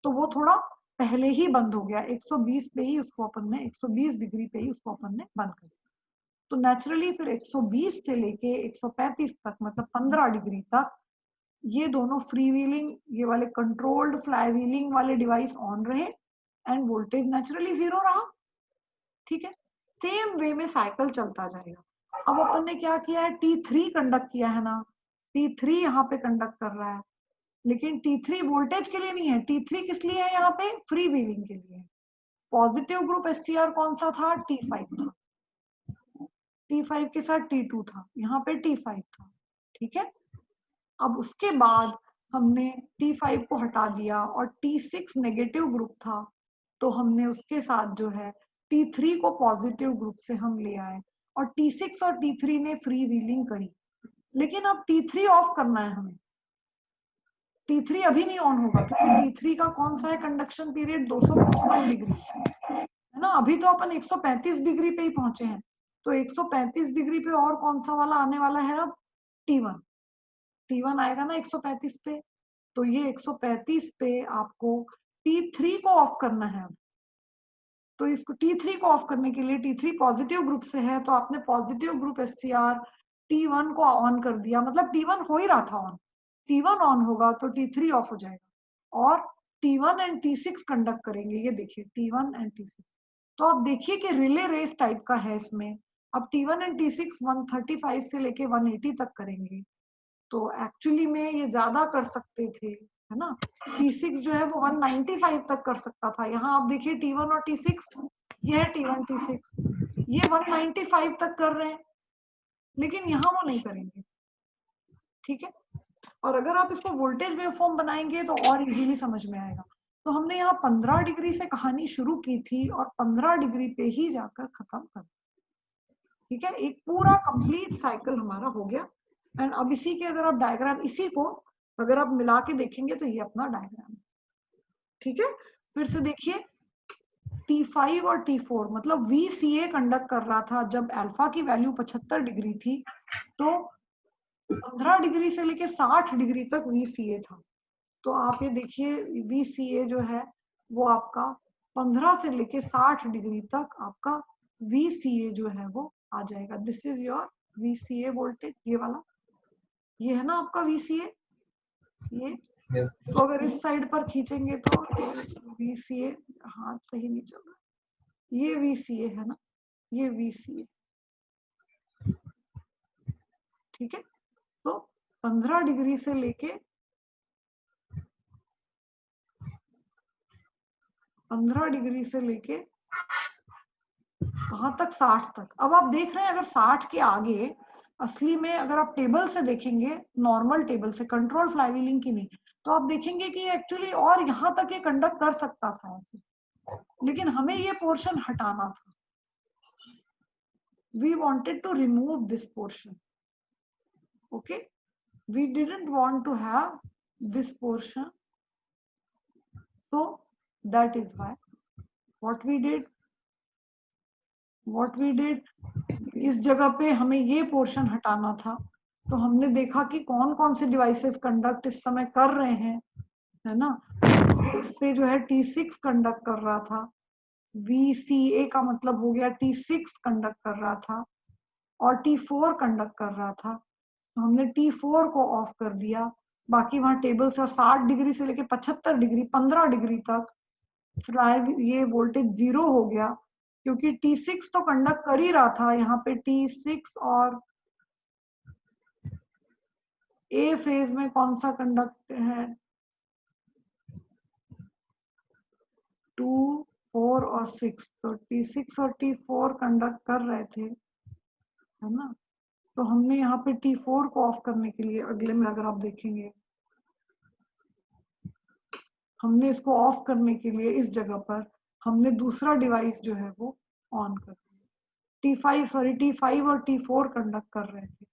तो वो थोड़ा पहले ही बंद हो गया, 120 पे ही उसको अपन ने, 120 डिग्री पे ही उसको अपन ने बंद कर दिया। तो नेचुरली फिर 120 से लेके 135 तक, मतलब 15 डिग्री तक ये दोनों फ्री व्हीलिंग, ये वाले कंट्रोल्ड फ्लाई व्हीलिंग वाले डिवाइस ऑन रहे एंड वोल्टेज नेचुरली 0 रहा, ठीक है। सेम वे में साइकिल चलता जाएगा। अब अपन ने क्या किया है, T3 कंडक्ट किया है ना, T3 यहाँ पे कंडक्ट कर रहा है, लेकिन T3 वोल्टेज के लिए नहीं है, T3 किस लिए है, यहाँ पे फ्री व्हीलिंग के लिए। पॉजिटिव ग्रुप SCR कौन सा था, T5 था, T5 के साथ T2 था, यहाँ पे T5 था, ठीक है। अब उसके बाद हमने T5 को हटा दिया और T6 नेगेटिव ग्रुप था, तो हमने उसके साथ जो है T3 को पॉजिटिव ग्रुप से हम ले आए और T6 और T3 ने फ्री व्हीलिंग करी। लेकिन अब T3 ऑफ करना है हमें, T3 अभी नहीं ऑन होगा, क्योंकि T3 का कौन सा है कंडक्शन पीरियड, 255 डिग्री, है ना। अभी तो अपन 135 डिग्री पे ही पहुंचे हैं, तो 135 डिग्री पे और कौन सा वाला आने वाला है, अब T1 आएगा ना 135 पे, तो ये 135 पे आपको T3 को ऑफ करना है। अब तो इसको T3 को ऑफ करने के लिए, T3 पॉजिटिव ग्रुप से है, तो आपने पॉजिटिव ग्रुप SCR T1 को ऑन कर दिया, मतलब T1 हो ही रहा था ऑन, T1 ऑन होगा तो T3 ऑफ हो जाएगा और T1 एंड T6 कंडक्ट करेंगे। ये देखिए T1 एंड T6, तो आप देखिए कि रिले रेस टाइप का है इसमें। अब T1 एंड T6 135 से लेके 180 तक करेंगे, तो एक्चुअली में ये ज्यादा कर सकते थे, है ना। T6 जो है वो 195 तक कर सकता था। यहाँ आप देखिए T1 और T6, ये है T1 T6, ये 195 तक कर रहे हैं, लेकिन यहाँ वो नहीं करेंगे, ठीक है। और अगर आप इसको वोल्टेज वेवफॉर्म बनाएंगे तो और इजीली समझ में आएगा। तो हमने यहाँ 15 डिग्री से कहानी शुरू की थी और 15 डिग्री पे ही जाकर खत्म कर, ठीक है। एक पूरा कंप्लीट साइकिल हमारा हो गया। एंड अब इसी के अगर आप डायग्राम, इसी को अगर आप मिला के देखेंगे तो ये अपना डायग्राम, ठीक है। फिर से देखिए, T5 और T4 मतलब VCA कंडक्ट कर रहा था जब अल्फा की वैल्यू 75 डिग्री थी, तो 15 डिग्री से लेके 60 डिग्री तक VCA था। तो आप ये देखिए VCA जो है वो आपका 15 से लेके 60 डिग्री तक आपका VCA जो है वो आ जाएगा। This is your VCA voltage, ये वाला, ये है ना आपका VCA। ये तो अगर इस साइड पर खींचेंगे तो VCA, हाथ सही नहीं चल रहा, ये VCA है ना, ये VCA, ठीक है। तो 15 डिग्री से लेके 15 डिग्री से लेके कहाँ तक, 60 तक। अब आप देख रहे हैं अगर 60 के आगे, असली में अगर आप टेबल से देखेंगे, नॉर्मल टेबल से, कंट्रोल फ्लाईव्हीलिंग की नहीं, तो आप देखेंगे कि एक्चुअली और यहाँ तक ये कंडक्ट कर सकता था ऐसे, लेकिन हमें ये पोर्शन हटाना था। We wanted to remove this portion. Okay, we didn't want to have this portion, so that is why what we did, इस जगह पे हमें ये पोर्शन हटाना था। तो हमने देखा कि कौन कौन से डिवाइसेस कंडक्ट इस समय कर रहे हैं, है ना। इस पे जो है T6 कंडक्ट कर रहा था, VCA का मतलब हो गया T6 कंडक्ट कर रहा था, और T4 कंडक्ट कर रहा था। तो हमने T4 को ऑफ कर दिया। बाकी वहां टेबल से 60 डिग्री से लेके 75 डिग्री, 15 डिग्री तक ये वोल्टेज 0 हो गया, क्योंकि T6 तो कंडक्ट कर ही रहा था। यहाँ पे T6 और A फेज में कौन सा कंडक्ट है, 2, 4 और 6, तो T6 और T4 कंडक्ट कर रहे थे, है ना। तो हमने यहाँ पे T4 को ऑफ करने के लिए, अगले में अगर आप देखेंगे, हमने इसको ऑफ करने के लिए इस जगह पर हमने दूसरा डिवाइस जो है वो ऑन कर दिया। T5 और T4 कंडक्ट कर रहे थे,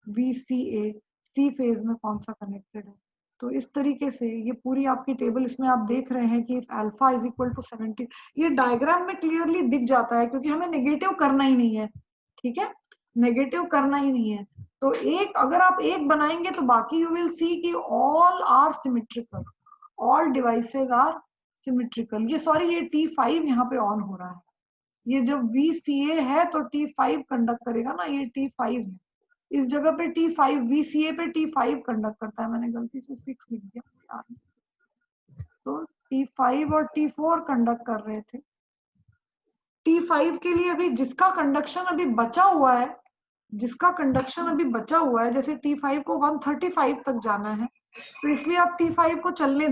VCA C फेज में कौन सा कनेक्टेड है। तो इस तरीके से ये पूरी आपकी टेबल, इसमें आप देख रहे हैं कि अल्फा इज इक्वल टू 70, ये डायग्राम में क्लियरली दिख जाता है, क्योंकि हमें नेगेटिव करना ही नहीं है, ठीक है, नेगेटिव करना ही नहीं है। तो एक, अगर आप एक बनाएंगे तो बाकी यू विल सी कि all are symmetrical, all devices are symmetrical. ये सॉरी, ये T5 यहाँ पे ऑन हो रहा है, ये जब VCA है तो T5 कंडक्ट करेगा ना, ये T5 है। इस जगह पे T5, VCA पे T5 कंडक्ट करता है, मैंने गलती से 6 लिख दिया यार। तो T5 और T4 कंडक्ट कर रहे थे। T5 के लिए अभी जिसका कंडक्शन अभी बचा हुआ है, जैसे T5 को 135 तक जाना है, तो इसलिए आप T5 को चलने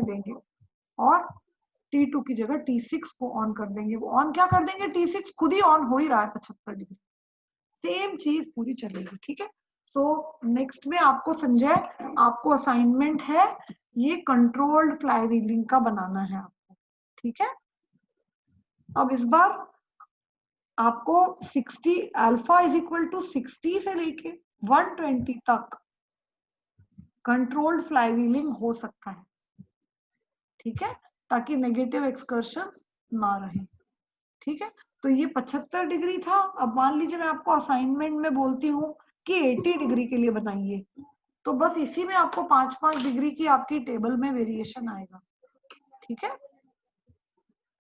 देंगे, और T2 की जगह T6 को ऑन कर देंगे। वो ऑन क्या कर देंगे, T6 खुद ही ऑन हो ही रहा है 75 डिग्री, सेम चीज पूरी चलेगी, ठीक है। सो नेक्स्ट में आपको संजय, आपको असाइनमेंट है, ये कंट्रोल्ड फ्लाईव्हीलिंग का बनाना है आपको, ठीक है। अब इस बार आपको 60 अल्फा इज इक्वल टू 60 से लेके 120 तक कंट्रोल्ड फ्लाईव्हीलिंग हो सकता है, ठीक है, ताकि नेगेटिव एक्सकर्शंस ना रहे, ठीक है। तो ये 75 डिग्री था। अब मान लीजिए मैं आपको असाइनमेंट में बोलती हूँ कि 80 डिग्री के लिए बनाइए, तो बस इसी में आपको 5-5 डिग्री की आपकी टेबल में वेरिएशन आएगा, ठीक है।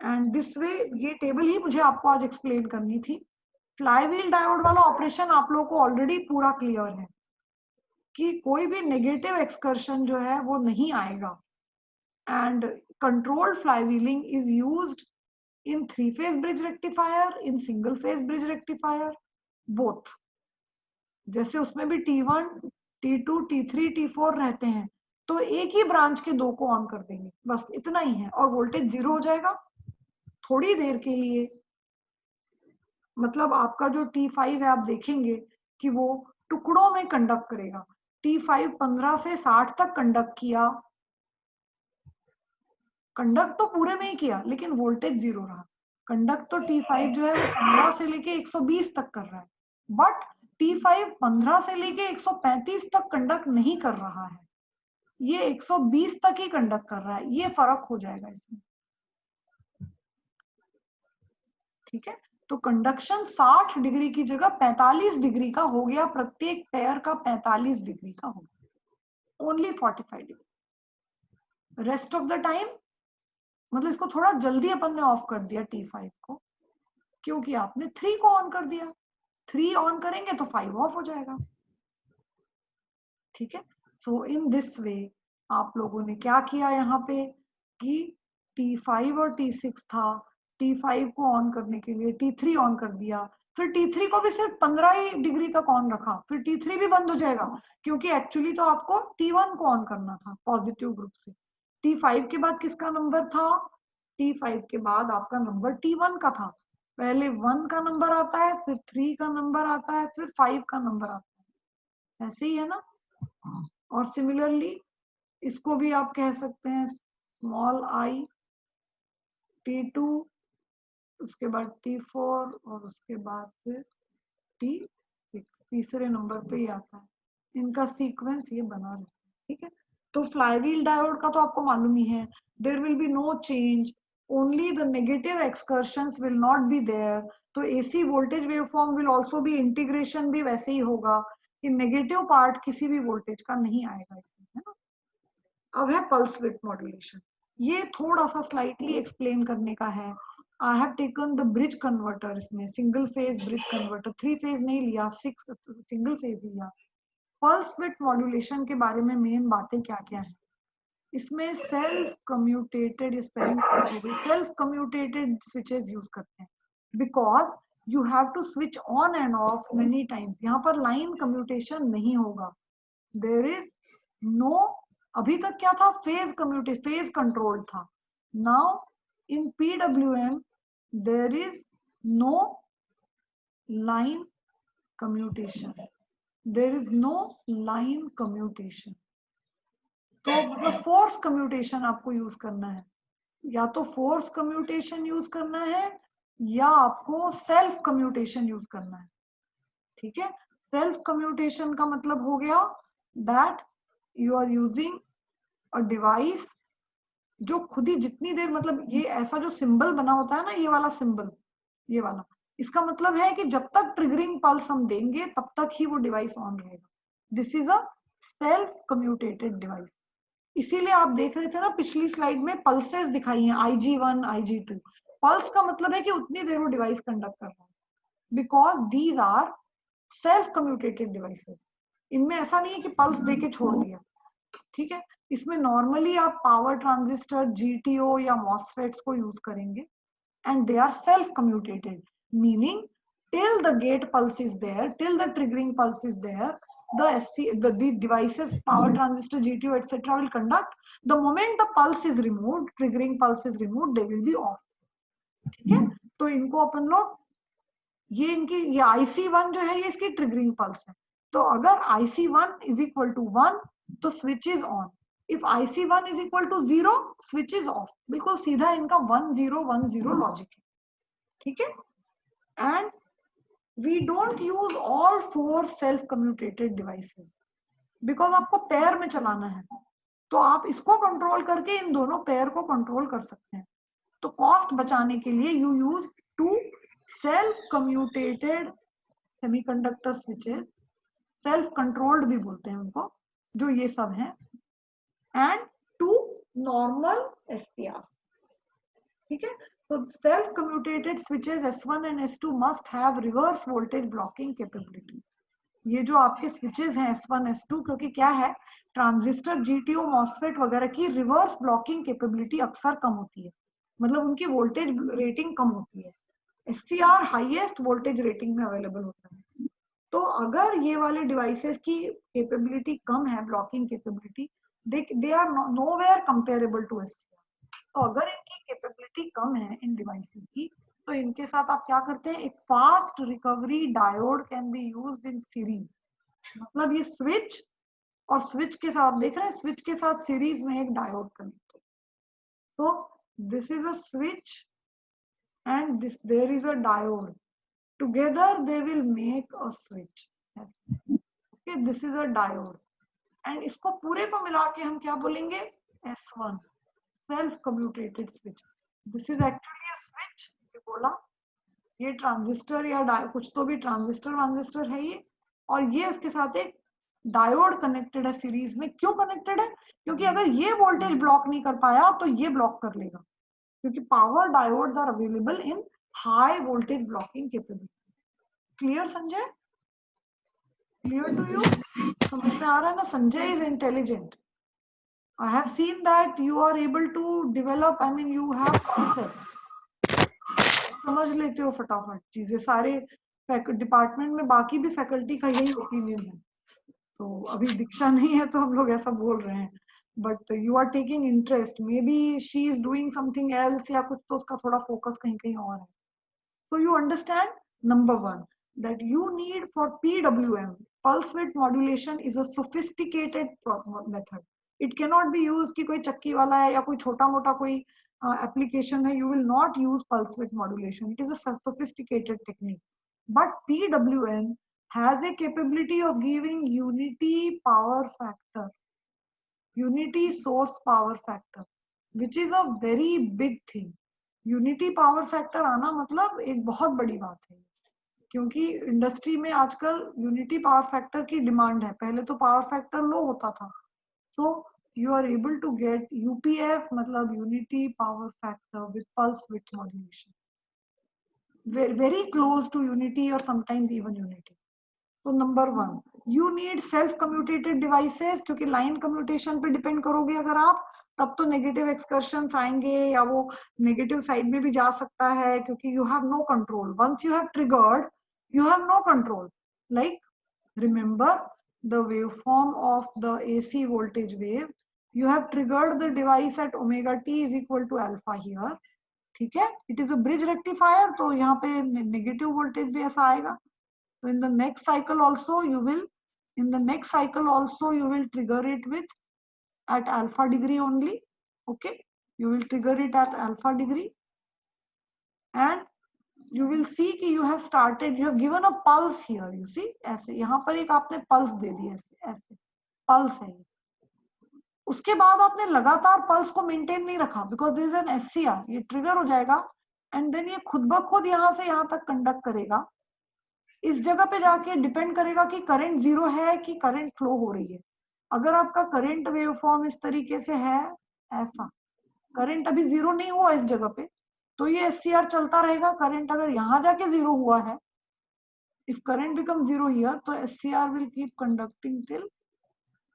एंड दिस वे, ये टेबल ही मुझे आपको आज एक्सप्लेन करनी थी। फ्लाईव्हील डायोड वाला ऑपरेशन आप लोगों को ऑलरेडी पूरा क्लियर है कि कोई भी नेगेटिव एक्सकर्शन जो है वो नहीं आएगा। And controlled flywheeling is used in 3-phase bridge rectifier, in single phase bridge rectifier, both। जैसे उसमें भी T1, T2, T3, T4 रहते हैं, तो एक ही ब्रांच के 2 को ऑन कर देंगे, बस इतना ही है, और वोल्टेज 0 हो जाएगा थोड़ी देर के लिए। मतलब आपका जो T5 है, आप देखेंगे कि वो टुकड़ों में कंडक्ट करेगा। T5 15 से 60 तक कंडक्ट किया, कंडक्ट तो पूरे में ही किया लेकिन वोल्टेज 0 रहा। कंडक्ट तो T5 जो है वो 15 से लेके 120 तक कर रहा है, बट T5 15 से लेके 135 तक कंडक्ट नहीं कर रहा है, ये 120 तक ही कंडक्ट कर रहा है। ये फर्क हो जाएगा इसमें, ठीक है। तो कंडक्शन 60 डिग्री की जगह 45 डिग्री का हो गया, प्रत्येक पेयर का 45 डिग्री का हो गया, only 45 degree. Rest of the time मतलब इसको थोड़ा जल्दी अपन ने ऑफ कर दिया T5 को, क्योंकि आपने 3 को ऑन कर दिया। 3 ऑन करेंगे तो 5 ऑफ हो जाएगा, ठीक है। सो इन दिस वे आप लोगों ने क्या किया यहाँ पे कि T5 और T6 था, T5 को ऑन करने के लिए T3 ऑन कर दिया, फिर T3 को भी सिर्फ 15 ही डिग्री तक ऑन रखा, फिर T3 भी बंद हो जाएगा, क्योंकि एक्चुअली तो आपको T1 को ऑन करना था पॉजिटिव ग्रुप से। T5 के बाद किसका नंबर था? T5 के बाद आपका नंबर T1 का था। पहले 1 का नंबर आता है, फिर 3 का नंबर आता है, फिर 5 का नंबर आता है, ऐसे ही है ना। और सिमिलरली इसको भी आप कह सकते हैं स्मॉल आई, T2, उसके बाद T4 और उसके बाद फिर T6, तीसरे नंबर पे ही आता है। इनका सीक्वेंस ये बना रहता है, ठीक है। तो फ्लाईव्हील डायोड का तो आपको मालूम ही है, there will be no change, only the negative excursions will not be there. तो AC voltage waveform will also be, integration भी वैसे ही होगा कि नेगेटिव पार्ट किसी भी वोल्टेज का नहीं आएगा इसमें, है ना। अब है पल्स विड्थ मॉड्यूलेशन, ये थोड़ा सा स्लाइटली एक्सप्लेन करने का है। I have taken the bridge converter, इसमें single phase bridge converter, 3 phase नहीं लिया, 6 सिंगल फेज लिया। पल्स विड्थ मॉड्यूलेशन के बारे में मेन बातें क्या क्या है इसमें? सेल्फ कम्यूटेटेड, स्पेलिंग हो गई, सेल्फ कम्यूटेटेड स्विचेस यूज करते हैं, because you have to switch on and off many times. यहाँ पर लाइन कम्यूटेशन नहीं होगा, देयर इज नो, अभी तक क्या था? फेज कम्यूटे, फेज कंट्रोल था। Now in PWM there is no line commutation, there is no line commutation. तो मतलब फोर्स कम्यूटेशन आपको यूज करना है, या तो फोर्स कम्यूटेशन यूज करना है या आपको सेल्फ कम्यूटेशन यूज करना है, ठीक है। सेल्फ कम्यूटेशन का मतलब हो गया that you are using a device जो खुद ही जितनी देर, मतलब ये ऐसा जो सिंबल बना होता है ना, ये वाला सिंबल, ये वाला, इसका मतलब है कि जब तक ट्रिगरिंग पल्स हम देंगे तब तक ही वो डिवाइस ऑन रहेगा। This is a self commutated device. इसीलिए आप देख रहे थे ना पिछली स्लाइड में पल्सेस दिखाई हैं, IG1, IG2। पल्स का मतलब है कि उतनी देर वो डिवाइस कंडक्ट कर रहा है, because these are self commutated devices. इनमें ऐसा नहीं है कि पल्स देके छोड़ दिया, ठीक है। इसमें नॉर्मली आप पावर ट्रांजिस्टर, GTO या मॉसफेट्स को यूज करेंगे, and they are self commutated, meaning till the gate pulse is there, till the triggering pulse is there, the devices, power transistor, GTO etc will conduct. The moment the pulse is removed, triggering pulse is removed, they will be off, ठीक है। तो इनको अपन लोग, ये इनकी, ये IC1 जो है ये इसकी ट्रिगरिंग पल्स है। तो अगर IC1 इज इक्वल टू 1 तो switch is on, if IC1 is equal to 0 switch is off. बिल्कुल सीधा इनका 1010 लॉजिक है, ठीक है। And we don't use all 4 self commutated devices, because आपको पेयर में चलाना है, तो आप इसको कंट्रोल करके इन दोनों पेयर को कंट्रोल कर सकते हैं। तो कॉस्ट बचाने के लिए you use 2 self commutated semiconductor switches, self controlled भी बोलते हैं उनको, जो ये सब हैं, एंड 2 नॉर्मल SCRs, ठीक है। तो self commutated switches S1 and S2 must have reverse voltage blocking capability. ये जो आपके स्विचेस हैं S1 S2, क्योंकि क्या है, ट्रांजिस्टर, GTO, मॉसफेट वगैरह की रिवर्स ब्लॉकिंग कैपेबिलिटी अक्सर कम होती है, मतलब उनकी वोल्टेज रेटिंग कम होती है। SCR हाईएस्ट वोल्टेज रेटिंग में अवेलेबल होता है। तो अगर ये वाले डिवाइसेस की कैपेबिलिटी कम है, blocking capability, they are nowhere comparable to SCR। तो अगर इनकी कैपेबिलिटी कम है इन डिवाइसेस की, तो इनके साथ आप क्या करते हैं, एक fast recovery diode can be used in series. मतलब ये स्विच और स्विच के साथ देख रहे हैं, स्विच के साथ सीरीज में एक डायोड कनेक्टेड। तो this is a switch and this there is a diode. Together they will make a switch. Yes. Okay, this is a diode. And इसको पूरे को मिला के हम क्या बोलेंगे? S1, self commutated switch. This is actually a switch. ये बोला, ये ट्रांजिस्टर या कुछ तो भी ट्रांजिस्टर है ये, और ये उसके साथ एक डायोड कनेक्टेड है सीरीज में। क्यों कनेक्टेड है? क्योंकि अगर ये वोल्टेज ब्लॉक नहीं कर पाया तो ये ब्लॉक कर लेगा, क्योंकि power diodes are available in high voltage blocking capability. Clear Sanjay? Clear to you? समझ में आ रहा है ना? Sanjay is intelligent. I have seen that you are able to develop, I mean you have concepts, समझ लेते हो फटाफट चीजें। सारे डिपार्टमेंट में बाकी भी फैकल्टी का यही ओपिनियन है। तो अभी दीक्षा नहीं है तो हम लोग ऐसा बोल रहे हैं, but you are taking interest, maybe she is doing something else या कुछ, तो उसका थोड़ा फोकस कहीं कहीं और है। So you understand, number one, that you need for PWM, pulse width modulation is a sophisticated method. It cannot be used कि कोई चक्की वाला है या कोई छोटा मोटा कोई application है, you will not use pulse width modulation. It is a sophisticated technique. But PWM has a capability of giving unity power factor, unity source power factor, which is a very big thing. Unity power factor आना मतलब एक बहुत बड़ी बात है, क्योंकि industry में आजकल यूनिटी पावर फैक्टर की डिमांड है। पहले तो पावर फैक्टर लो होता था, so you are able to get UPF, मतलब unity power factor with pulse width modulation, very close to unity और समटाइम्स इवन यूनिटी। तो number one, you need self commutated devices, क्योंकि line commutation पे depend करोगे अगर आप, तब तो नेगेटिव एक्सकर्शंस आएंगे या वो नेगेटिव साइड में भी जा सकता है, क्योंकि you have no control. Once you have triggered, you have no control. Like remember the waveform of the AC voltage wave, you have triggered the device at omega t is equal to alpha here, ठीक है? It is a bridge rectifier, तो यहाँ पे negative voltage भी ऐसा आएगा। So in the next cycle also you will, trigger it with at alpha degree only. Okay, you will trigger it at alpha degree, and you will see कि you have started, you have given a pulse here. You see, ऐसे यहाँ पर एक आपने pulse दे दी, ऐसे pulse है। उसके बाद आपने लगातार पल्स को मेंटेन नहीं रखा, because this is an SCR, ये ट्रिगर हो जाएगा एंड देन ये खुद ब खुद यहाँ से यहाँ तक कंडक्ट करेगा। इस जगह पे जाके डिपेंड करेगा कि करंट जीरो है कि करंट फ्लो हो रही है। अगर आपका करंट वेवफॉर्म इस तरीके से है, ऐसा करंट अभी जीरो नहीं हुआ इस जगह पे, तो ये SCR चलता रहेगा। करंट अगर यहाँ जाके जीरो हुआ है, if current become zero here, तो SCR will keep conducting till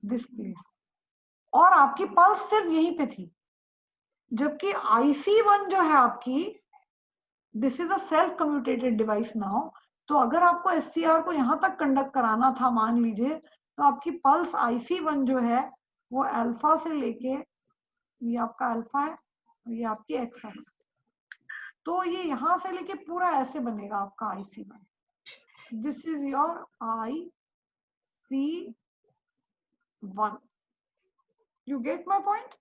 this place, और आपकी पल्स सिर्फ यहीं पे थी। जबकि IC1 जो है आपकी, this is a self commutated device now, तो अगर आपको SCR को यहाँ तक कंडक्ट कराना था मान लीजिए, तो आपकी पल्स IC1 जो है वो अल्फा से लेके, ये आपका अल्फा है, ये आपकी X एक्सिस, तो ये यहाँ से लेके पूरा ऐसे बनेगा आपका IC1। This is your IC1, you get my point?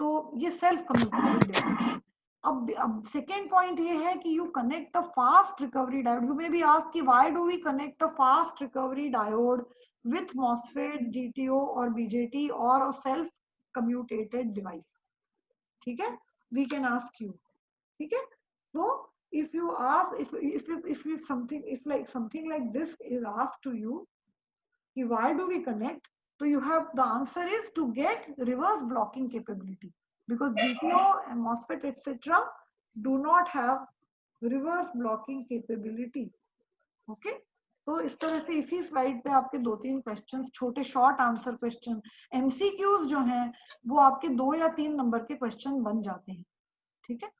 तो ये सेल्फ कम्यूटेटेड डिवाइस। अब सेकेंड पॉइंट ये है कि you connect a fast recovery diode. You may be asked कि why do we connect a fast recovery diode with MOSFET, GTO और BJT और अ self commutated device? ठीक है, वी कैन आस्क यू, ठीक है? सो if you ask, if something like this is asked to you, why do we connect, so you have, the answer is to get reverse blocking capability, because GTO and MOSFET etc do not have reverse blocking capability. Okay, तो इस तरह से इसी slide पे आपके 2-3 questions, छोटे short answer question, MCQs जो हैं वो आपके 2 या 3 नंबर के क्वेश्चन बन जाते हैं। ठीक है,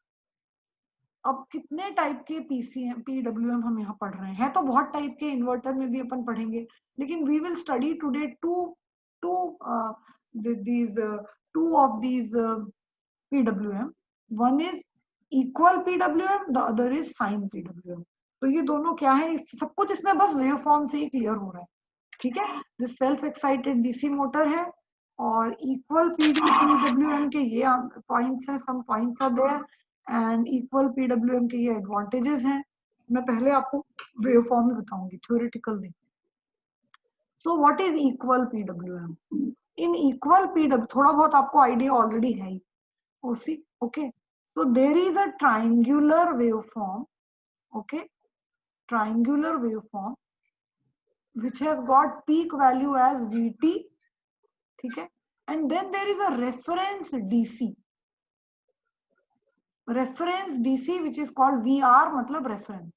अब कितने टाइप के PWM हम यहाँ पढ़ रहे हैं तो बहुत टाइप के, इन्वर्टर में भी अपन पढ़ेंगे, लेकिन we will study today two of these PWM. One is equal PWM, the other is sine PWM. तो ये दोनों क्या है, सब कुछ इसमें बस वेव फॉर्म से ही क्लियर हो रहा है। ठीक है, जो सेल्फ एक्साइटेड डीसी मोटर है और इक्वल पीडब्ल्यूएम के ये पॉइंट्स हैं, some points are there and equal PWM के ये एडवांटेजेस हैं। मैं पहले आपको वेवफॉर्म में बताऊंगी, थ्योरेटिकल नहीं। So what is equal PWM? In equal PW थोड़ा बहुत आपको आइडिया ऑलरेडी है ही, उसी okay. So there is a triangular waveform, okay, triangular waveform which has got peak value as Vt, ठीक है, and then there is a reference DC, reference DC which is called VR, मतलब reference,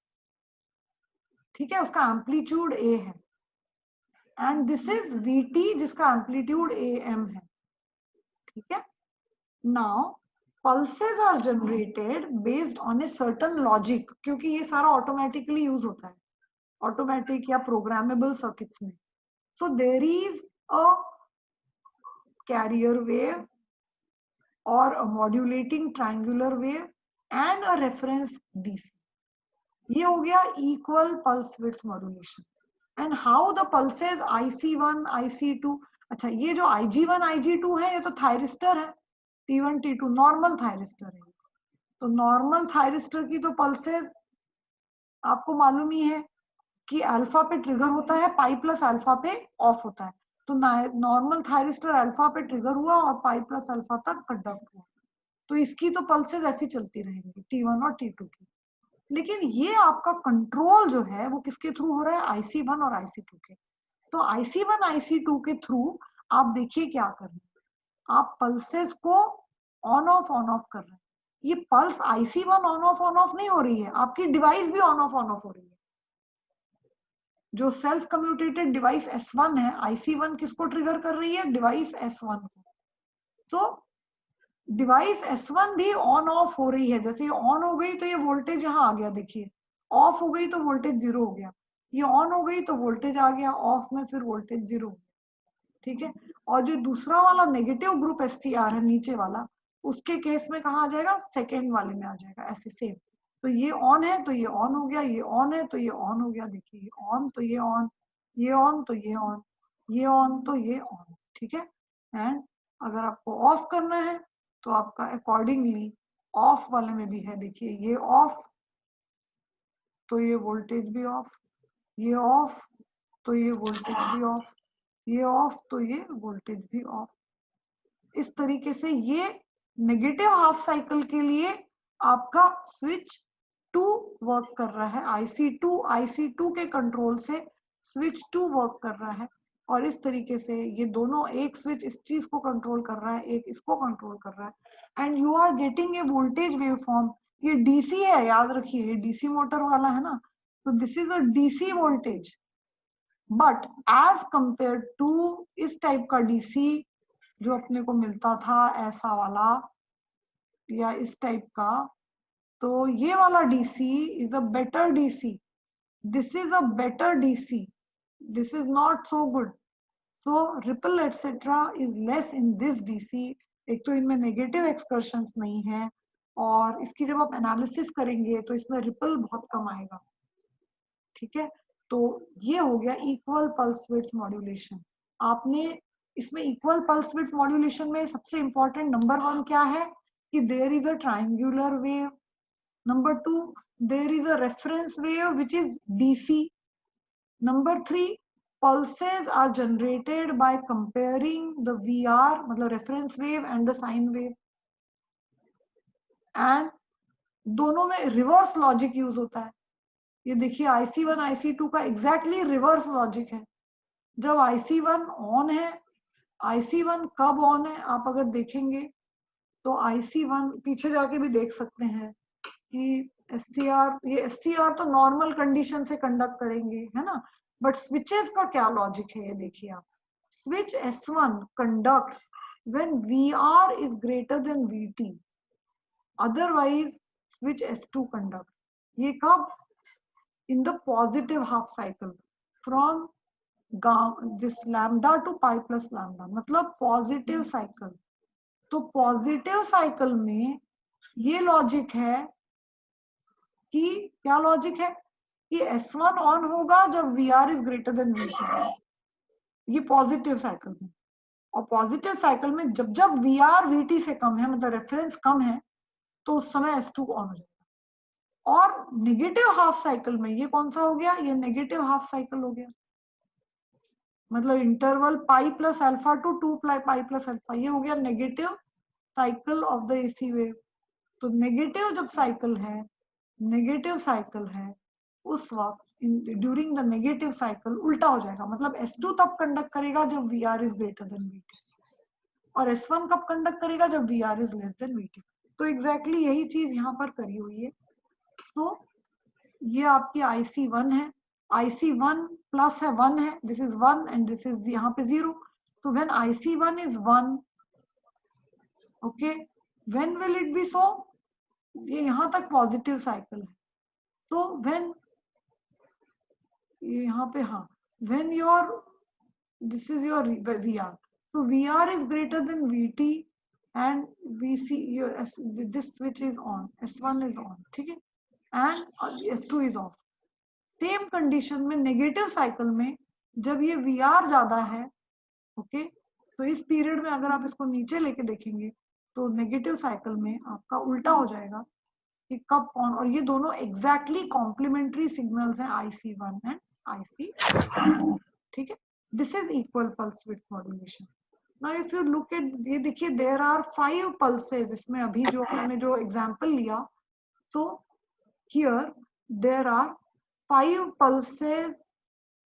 ठीक है, उसका amplitude A है, and this is Vt जिसका amplitude AM है, ठीक है। Now pulses are generated based on a certain logic, क्योंकि ये सारा ऑटोमेटिकली यूज होता है, ऑटोमेटिक या प्रोग्रामेबल सर्किट्स में। So there is a carrier wave और a modulating triangular wave and a reference DC. ये हो गया equal pulse width modulation. And how the pulses IC1 IC2, अच्छा ये जो IG1 IG2 है ये तो थायरिस्टर है, T1 T2 नॉर्मल थायरिस्टर है। तो नॉर्मल थायरिस्टर की तो पल्सेस आपको मालूम ही है कि अल्फा पे ट्रिगर होता है, पाई प्लस अल्फा पे ऑफ होता है। तो नॉर्मल थायरिस्टर अल्फा पे ट्रिगर हुआ और पाई प्लस अल्फा तक कंडक्ट हुआ, तो इसकी तो पल्सेस ऐसी चलती रहेंगी T1 और T2 की। लेकिन ये आपका कंट्रोल जो है वो किसके थ्रू हो रहा है? IC1 और IC2 के। तो IC1 IC2 के थ्रू आप देखिए क्या कर रहे हैं, आप पल्सेस को ऑन ऑफ कर रहे हैं। ये पल्स IC1 ऑन ऑफ नहीं हो रही है, आपकी डिवाइस भी ऑन ऑफ हो रही है। जो सेल्फ कम्यूटेटेड डिवाइस S1 है, IC1 किसको ट्रिगर कर रही है? डिवाइस S1 को। तो डिवाइस S1 भी ऑन ऑफ हो रही है। जैसे ये ऑन हो गई तो ये वोल्टेज यहाँ आ गया, देखिए ऑफ हो गई तो वोल्टेज 0 हो गया, ये ऑन हो गई तो वोल्टेज आ गया, ऑफ में फिर वोल्टेज 0 हो गया, ठीक है। और जो दूसरा वाला नेगेटिव ग्रुप SCR है नीचे वाला, उसके केस में कहाँ आ जाएगा? सेकेंड वाले में आ जाएगा, ऐसे सेम। तो ये ऑन है तो ये ऑन हो गया, ये ऑन है तो ये ऑन हो गया, देखिए ये ऑन तो ये ऑन, ये ऑन तो ये ऑन, ये ऑन तो ये ऑन, ठीक है। एंड अगर आपको ऑफ करना है तो आपका अकॉर्डिंगली ऑफ वाले में भी है, देखिए ये ऑफ तो ये वोल्टेज भी ऑफ, ये ऑफ तो ये वोल्टेज भी ऑफ, ये ऑफ तो ये वोल्टेज भी ऑफ। इस तरीके से ये नेगेटिव हाफ साइकिल के लिए आपका स्विच 2 वर्क कर रहा है, IC2 के कंट्रोल से स्विच 2 वर्क कर रहा है। और इस तरीके से ये दोनों, एक स्विच इस चीज को कंट्रोल कर रहा है, एक इसको कंट्रोल कर रहा है, and you are getting a voltage waveform. ये डीसी है, याद रखिए ये डीसी मोटर वाला है ना, तो this is a DC voltage. But as compare to इस टाइप का डीसी जो अपने को मिलता था ऐसा वाला या इस टाइप का, तो ये वाला DC is a better DC, this is a better DC, this is not so good. So ripple etcetera is less in this DC. एक तो इनमें नेगेटिव एक्सकर्शंस नहीं है, और इसकी जब आप एनालिसिस करेंगे तो इसमें रिपल बहुत कम आएगा, ठीक है। तो ये हो गया इक्वल पल्स विड्थ मॉड्यूलेशन। आपने इसमें इक्वल पल्स विड्थ मॉड्यूलेशन में सबसे इंपॉर्टेंट नंबर 1 क्या है कि there is a triangular wave, number 2 there is a reference wave which is DC, number 3 pulses are generated by comparing the VR मतलब reference wave and the sine wave, and दोनों में reverse logic use होता है। ये देखिए IC1 IC2 का exactly reverse logic है। जब IC1 ऑन है, IC1 कब ऑन है आप अगर देखेंगे तो IC1 पीछे जाके भी देख सकते हैं कि SCR, ये SCR तो नॉर्मल कंडीशन से कंडक्ट करेंगे, है ना, बट स्विचेस का क्या लॉजिक है ये देखिए आप। Switch S1 conducts when VR is greater than VT, otherwise switch S2 conduct. ये कब? in the positive half cycle from this lambda to pi plus lambda, मतलब पॉजिटिव साइकिल। तो पॉजिटिव साइकिल में ये लॉजिक है कि क्या लॉजिक है कि S1 ऑन होगा जब VR is greater than VT, ये पॉजिटिव साइकिल में। और पॉजिटिव साइकिल में जब जब वी आर वी टी से कम है, मतलब रेफरेंस कम है, तो उस समय S2 ऑन हो जाएगा। और नेगेटिव हाफ साइकिल में ये कौन सा हो गया, ये नेगेटिव हाफ साइकिल हो गया, मतलब interval pi plus alpha two 2 pi plus alpha, ये हो गया negative cycle of the AC wave. तो नेगेटिव जब साइकिल है, नेगेटिव साइकिल है, उस वक्त ड्यूरिंग द नेगेटिव साइकिल उल्टा हो जाएगा, मतलब S2 तब कंडक्ट करेगा जब VR is greater than VT, और S1 कब कंडक्ट करेगा, जब VR is less than VT। तो एग्जैक्टली यही चीज यहाँ पर करी हुई है। तो ये आपकी IC1 है, IC1 प्लस है 1 है, this is 1 and this is यहाँ पे 0। तो when IC1 is 1, okay, when will it be so, ये यहाँ तक पॉजिटिव साइकिल है। तो व्हेन, यहाँ पे हाँ, when your, this is your VR, so VR is greater than VT and VC, your this switch is on, S1 is on, ठीक है, and S2 is off। Same condition में negative cycle में जब ये VR ज्यादा है, okay, तो इस पीरियड में अगर आप इसको नीचे लेके देखेंगे तो नेगेटिव साइकिल में आपका उल्टा हो जाएगा कि कब कौन, और ये दोनों एग्जैक्टली कॉम्प्लीमेंट्री सिग्नल्स हैं IC1 एंड IC2, ठीक है। This is equal pulse width modulation. Now if you look at, ये देखिए देयर आर 5 पल्सेस इसमें, अभी जो हमने जो एग्जांपल लिया, तो हियर देयर आर 5 पल्सेस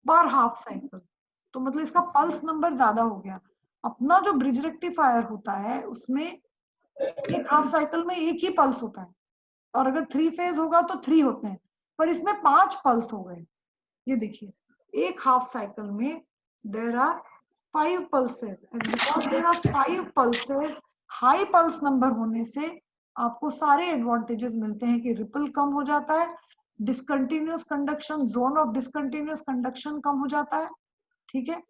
पर हाफ साइकिल, तो मतलब इसका पल्स नंबर ज्यादा हो गया। अपना जो ब्रिज रेक्टिफायर होता है उसमें एक हाफ साइकिल में एक ही पल्स होता है, और अगर 3 फेज होगा तो 3 होते हैं, पर इसमें 5 पल्स हो गए। ये देखिए एक हाफ साइकिल में there are 5 pulses, and because there are 5 pulses, high pulse number होने से आपको सारे एडवांटेजेस मिलते हैं कि रिपल कम हो जाता है, discontinuous conduction, zone of discontinuous conduction कम हो जाता है, ठीक है,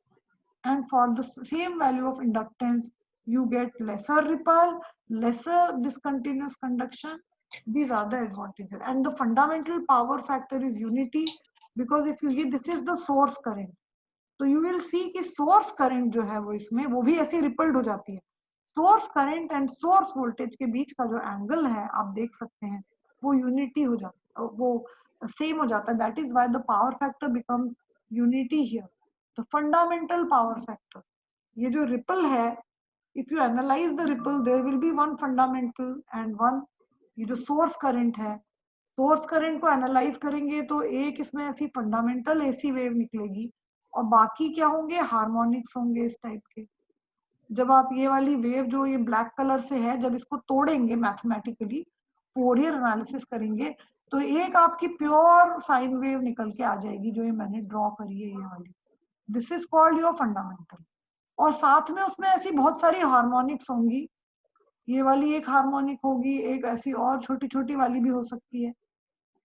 and for the same value of inductance you get lesser ripple, lesser discontinuous conduction. These are the advantages, and the fundamental power factor is unity, because if you see this is the source current, तो you will see कि source current जो है वो इसमें वो भी ऐसे rippled हो जाती है। Source current and source voltage के बीच का जो एंगल है आप देख सकते हैं वो यूनिटी हो जाता है, वो सेम हो जाता है, that is why the power factor becomes unity here, the fundamental power factor. ये जो रिपल है, if you analyse the ripple there will be one fundamental and one, ये जो सोर्स करंट है, सोर्स करंट को एनालाइज करेंगे तो एक इसमें ऐसी फंडामेंटल एसी वेव निकलेगी, और बाकी क्या होंगे, हार्मोनिक्स होंगे इस टाइप के। जब आप ये वाली वेव जो ये ब्लैक कलर से है, जब इसको तोड़ेंगे मैथमेटिकली, फोरियर एनालिसिस करेंगे, तो एक आपकी प्योर साइन वेव निकल के आ जाएगी, जो ये मैंने ड्रॉ करी है ये वाली, this is called your fundamental. और साथ में उसमें ऐसी बहुत सारी हार्मोनिक्स होंगी, ये वाली एक हार्मोनिक होगी, एक ऐसी और छोटी छोटी वाली भी हो सकती है।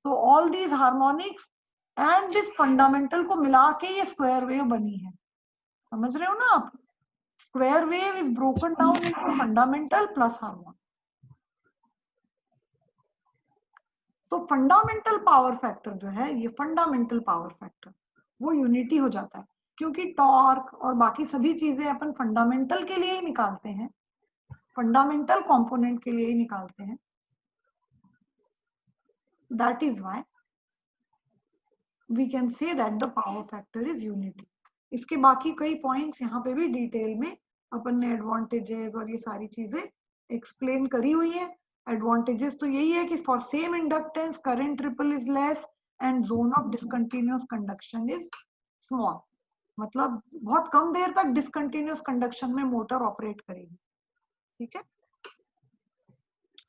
तो all these harmonics and this fundamental को मिला के ये स्क्वायर वेव बनी है, समझ रहे हो ना आप? Square wave is broken down into fundamental plus harmonic. तो फंडामेंटल पावर फैक्टर जो है, ये फंडामेंटल पावर फैक्टर वो यूनिटी हो जाता है, क्योंकि टॉर्क और बाकी सभी चीजें अपन फंडामेंटल के लिए ही निकालते हैं, फंडामेंटल कंपोनेंट के लिए ही निकालते हैं, that is why we can say that the power factor is unity. इसके बाकी कई पॉइंट्स यहाँ पे भी डिटेल में अपन ने एडवांटेजेस और ये सारी चीजें एक्सप्लेन करी हुई है। एडवांटेजेस तो यही है कि for same inductance current ripple is less and zone of discontinuous conduction is small, मतलब बहुत कम देर तक डिसकंटिन्यूअस कंडक्शन में मोटर ऑपरेट करेगी, ठीक है,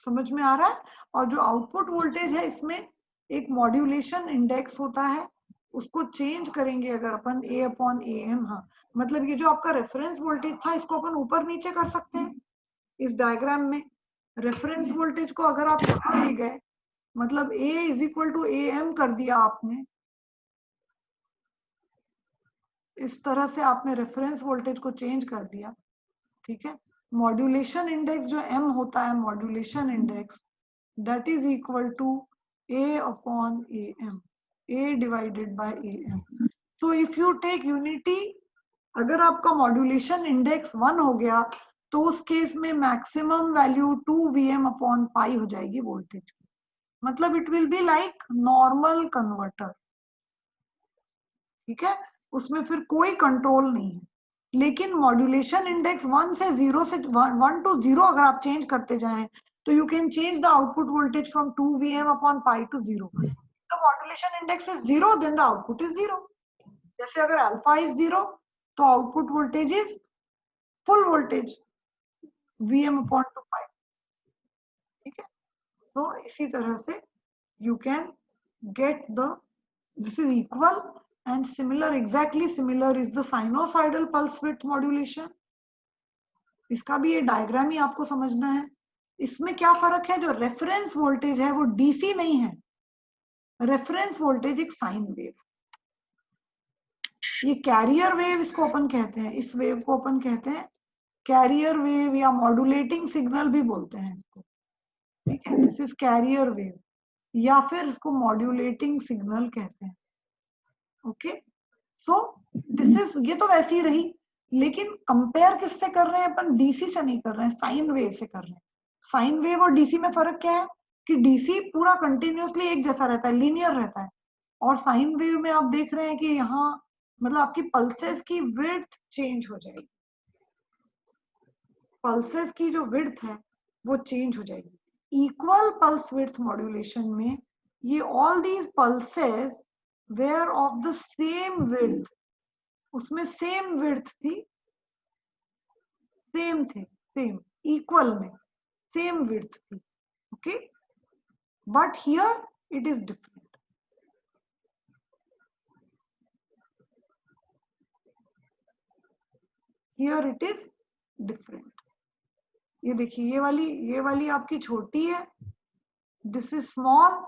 समझ में आ रहा है? और जो आउटपुट वोल्टेज है इसमें एक मॉड्यूलेशन इंडेक्स होता है, उसको चेंज करेंगे अगर अपन A/AM, हाँ, मतलब ये जो आपका रेफरेंस वोल्टेज था इसको अपन ऊपर नीचे कर सकते हैं इस डायग्राम में। रेफरेंस वोल्टेज को अगर आप यहाँ ले गए, मतलब A is equal to AM कर दिया आपने, इस तरह से आपने रेफरेंस वोल्टेज को चेंज कर दिया, ठीक है। मॉड्यूलेशन इंडेक्स जो M होता है, modulation index, that is equal to A/AM, A divided by AM. So if you take unity, अगर आपका मॉड्यूलेशन इंडेक्स 1 हो गया तो उस केस में मैक्सिमम वैल्यू 2 Vm/π हो जाएगी वोल्टेज की, मतलब it will be like normal converter, ठीक है, उसमें फिर कोई कंट्रोल नहीं है। लेकिन मॉड्यूलेशन इंडेक्स 1 से 0 से 1 to 0 अगर आप चेंज करते जाएं तो you can change the output voltage from 2 Vm/π to 0. The modulation index is 0, then the output is 0. जैसे अगर अल्फा इज 0 तो output voltage is full voltage Vm/2π, ठीक है। तो इसी तरह से you can get the, this is equal and similar, exactly similar is the sinusoidal pulse width modulation. इसका भी ये डायग्राम ही आपको समझना है। इसमें क्या फर्क है, जो रेफरेंस वोल्टेज है वो डीसी नहीं है, रेफरेंस वोल्टेज एक साइन वेव, ये कैरियर वेव इसको अपन कहते हैं, इस वेव को अपन कहते हैं कैरियर वेव या मॉड्यूलेटिंग सिग्नल भी बोलते हैं इसको, ठीक है। दिस इज कैरियर वेव या फिर इसको मॉड्यूलेटिंग सिग्नल कहते हैं, ओके। सो दिस इज, ये तो वैसी ही रही, लेकिन कंपेयर किससे कर रहे हैं अपन, डीसी से नहीं कर रहे हैं, साइन वेव से कर रहे हैं। साइन वेव और डीसी में फर्क क्या है कि डीसी पूरा कंटिन्यूअसली एक जैसा रहता है, लीनियर रहता है, और साइन वेव में आप देख रहे हैं कि यहाँ मतलब आपकी पल्सेस की विड्थ चेंज हो जाएगी, पल्सेस की जो विड्थ है वो चेंज हो जाएगी। इक्वल पल्स विड्थ मॉड्यूलेशन में ये all these pulses were of the same width, उसमें सेम विड्थ थी, सेम थे, सेम इक्वल में सेम विड्थ थी, okay, but here it is different. Here it is different. ये देखिए, ये वाली आपकी छोटी है, दिस इज स्मॉल,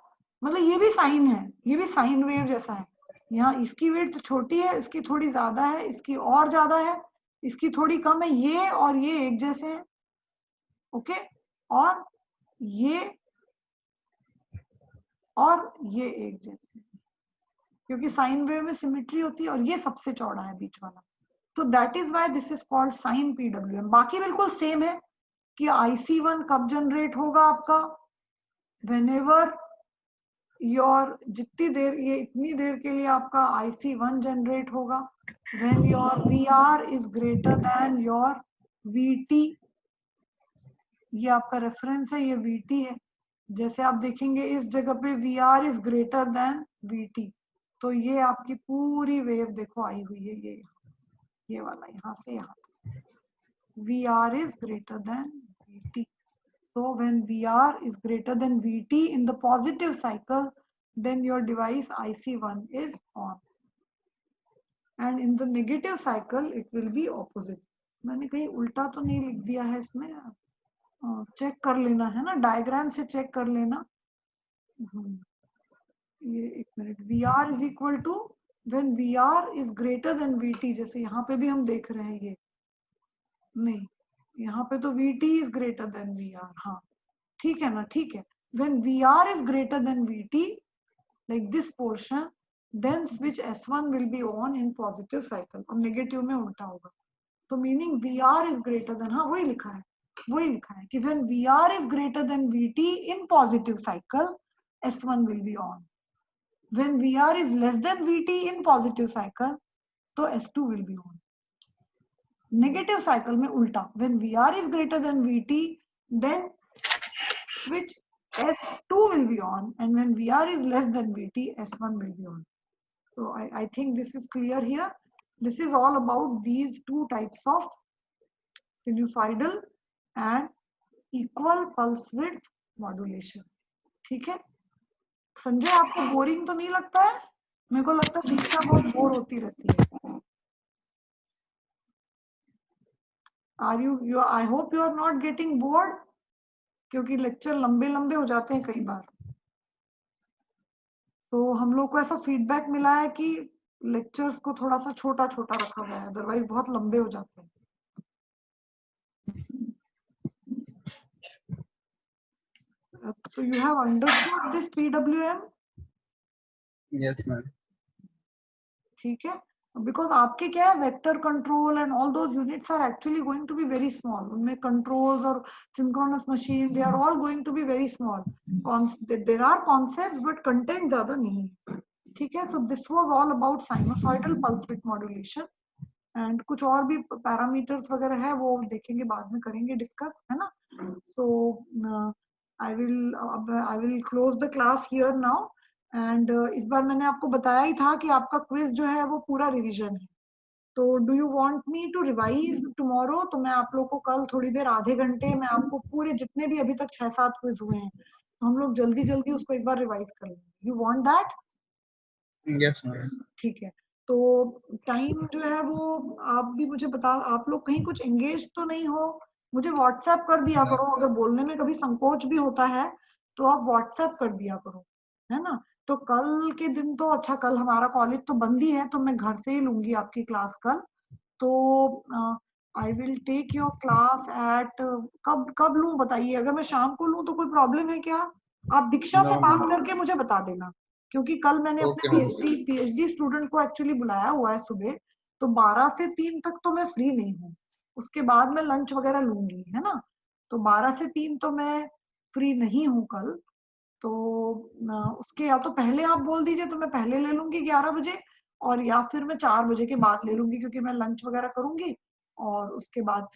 मतलब ये भी साइन है, ये भी साइन वेव जैसा है। यहाँ इसकी विड्थ छोटी है, इसकी थोड़ी ज्यादा है, इसकी और ज्यादा है, इसकी थोड़ी कम है, ये और ये एक जैसे हैं, ओके, और ये एक जैसे हैं, क्योंकि साइन वेव में सिमेट्री होती है, और ये सबसे चौड़ा है बीच वाला, तो that is why this is called sine PWM. बाकी बिल्कुल सेम है कि IC1 कब जनरेट होगा आपका, व्हेनेवर योर, जितनी देर, ये इतनी देर के लिए आपका IC1 जनरेट होगा, when your VR is greater than your VT, ये आपका रेफरेंस है, ये VT है। जैसे आप देखेंगे इस जगह पे VR is greater than VT, तो ये आपकी पूरी वेव देखो आई हुई है, ये वाला यहाँ से यहाँ, VR is greater than VT. So when VR is greater than VT in the positive cycle, then your device IC1 is on. And in the negative cycle, it will be opposite. मैंने कहीं उल्टा तो नहीं लिख दिया है इसमें, check कर लेना है ना, डायग्राम से चेक कर लेना। ये एक minute, VR is equal to when VR is greater than VT, जैसे यहाँ पे भी हम देख रहे हैं, ये नहीं, यहाँ पे तो VT is greater than VR, हाँ ठीक है ना, ठीक है। When VR is greater than VT, like this portion, then switch S1 will be on in positive cycle, और negative में उल्टा होगा, तो meaning VR is greater than, हाँ वही लिखा है कि when VR is greater than VT in positive cycle, S1 will be on. When VR is less than VT in positive cycle, तो S2 will be on. Negative cycle में उल्टा, when VR is greater than VT, then switch S2 will be on, and when VR is less than VT, S1 will be on. So I think this is clear here. This is all about these two types of sinusoidal and equal pulse width modulation. ठीक है, संजय आपको boring तो नहीं लगता है? मेरे को लगता है शिक्षा बहुत बोर होती रहती है। I hope you are not getting bored, क्योंकि लेक्चर लंबे लंबे हो जाते हैं कई बार। तो हम लोग को ऐसा फीडबैक मिला है कि लेक्चर्स को थोड़ा सा छोटा छोटा रखा गया है, अदरवाइज बहुत लंबे हो जाते हैं। So you have understood this PWM? Yes, ma'am. ठीक है, बिकॉज आपके क्या है, vector control and all those units are actually going to be very small. उनमें कंट्रोल्स और synchronous machine, they are all going to be very small. There are concept but content ज्यादा नहीं है. ठीक है. So this was all about sinusoidal pulse width modulation. And कुछ और भी पैरामीटर्स वगैरह है वो देखेंगे, बाद में करेंगे डिस्कस, है ना. So I will close the class here now. And इस बार मैंने आपको बताया ही था कि आपका क्विज जो है वो पूरा रिवीजन है. तो do you want me to revise tomorrow? तो मैं आप लोग को कल थोड़ी देर, आधे घंटे में आपको पूरे जितने भी अभी तक 6-7 क्विज हुए हैं, तो हम लोग जल्दी जल्दी उसको एक बार रिवाइज कर लेंगे. You want that? Yes ma'am. ठीक है. तो टाइम जो है वो आप भी मुझे बता, आप लोग कहीं कुछ एंगेज तो नहीं हो? मुझे व्हाट्सएप कर दिया करो, अगर बोलने में कभी संकोच भी होता है तो आप व्हाट्सएप कर दिया करो, है ना. तो कल के दिन तो अच्छा, कल हमारा कॉलेज तो बंद ही है, तो मैं घर से ही लूंगी आपकी क्लास कल. तो I will take your class at, कब कब लूं बताइए? अगर मैं शाम को लूं तो कोई प्रॉब्लम है क्या? आप दीक्षा से नो बात मैम. करके मुझे बता देना, क्योंकि कल मैंने अपने ओके मैम. पीएचडी स्टूडेंट को एक्चुअली बुलाया हुआ है सुबह. तो 12 से 3 तक तो मैं फ्री नहीं हूँ. उसके बाद मैं लंच वगैरह लूंगी, है ना. तो 12 से 3 तो मैं फ्री नहीं हूँ कल. तो उसके या तो पहले आप बोल दीजिए तो मैं पहले ले लूंगी 11 बजे, और या फिर मैं 4 बजे के बाद ले लूंगी, क्योंकि मैं लंच वगैरह करूंगी और उसके बाद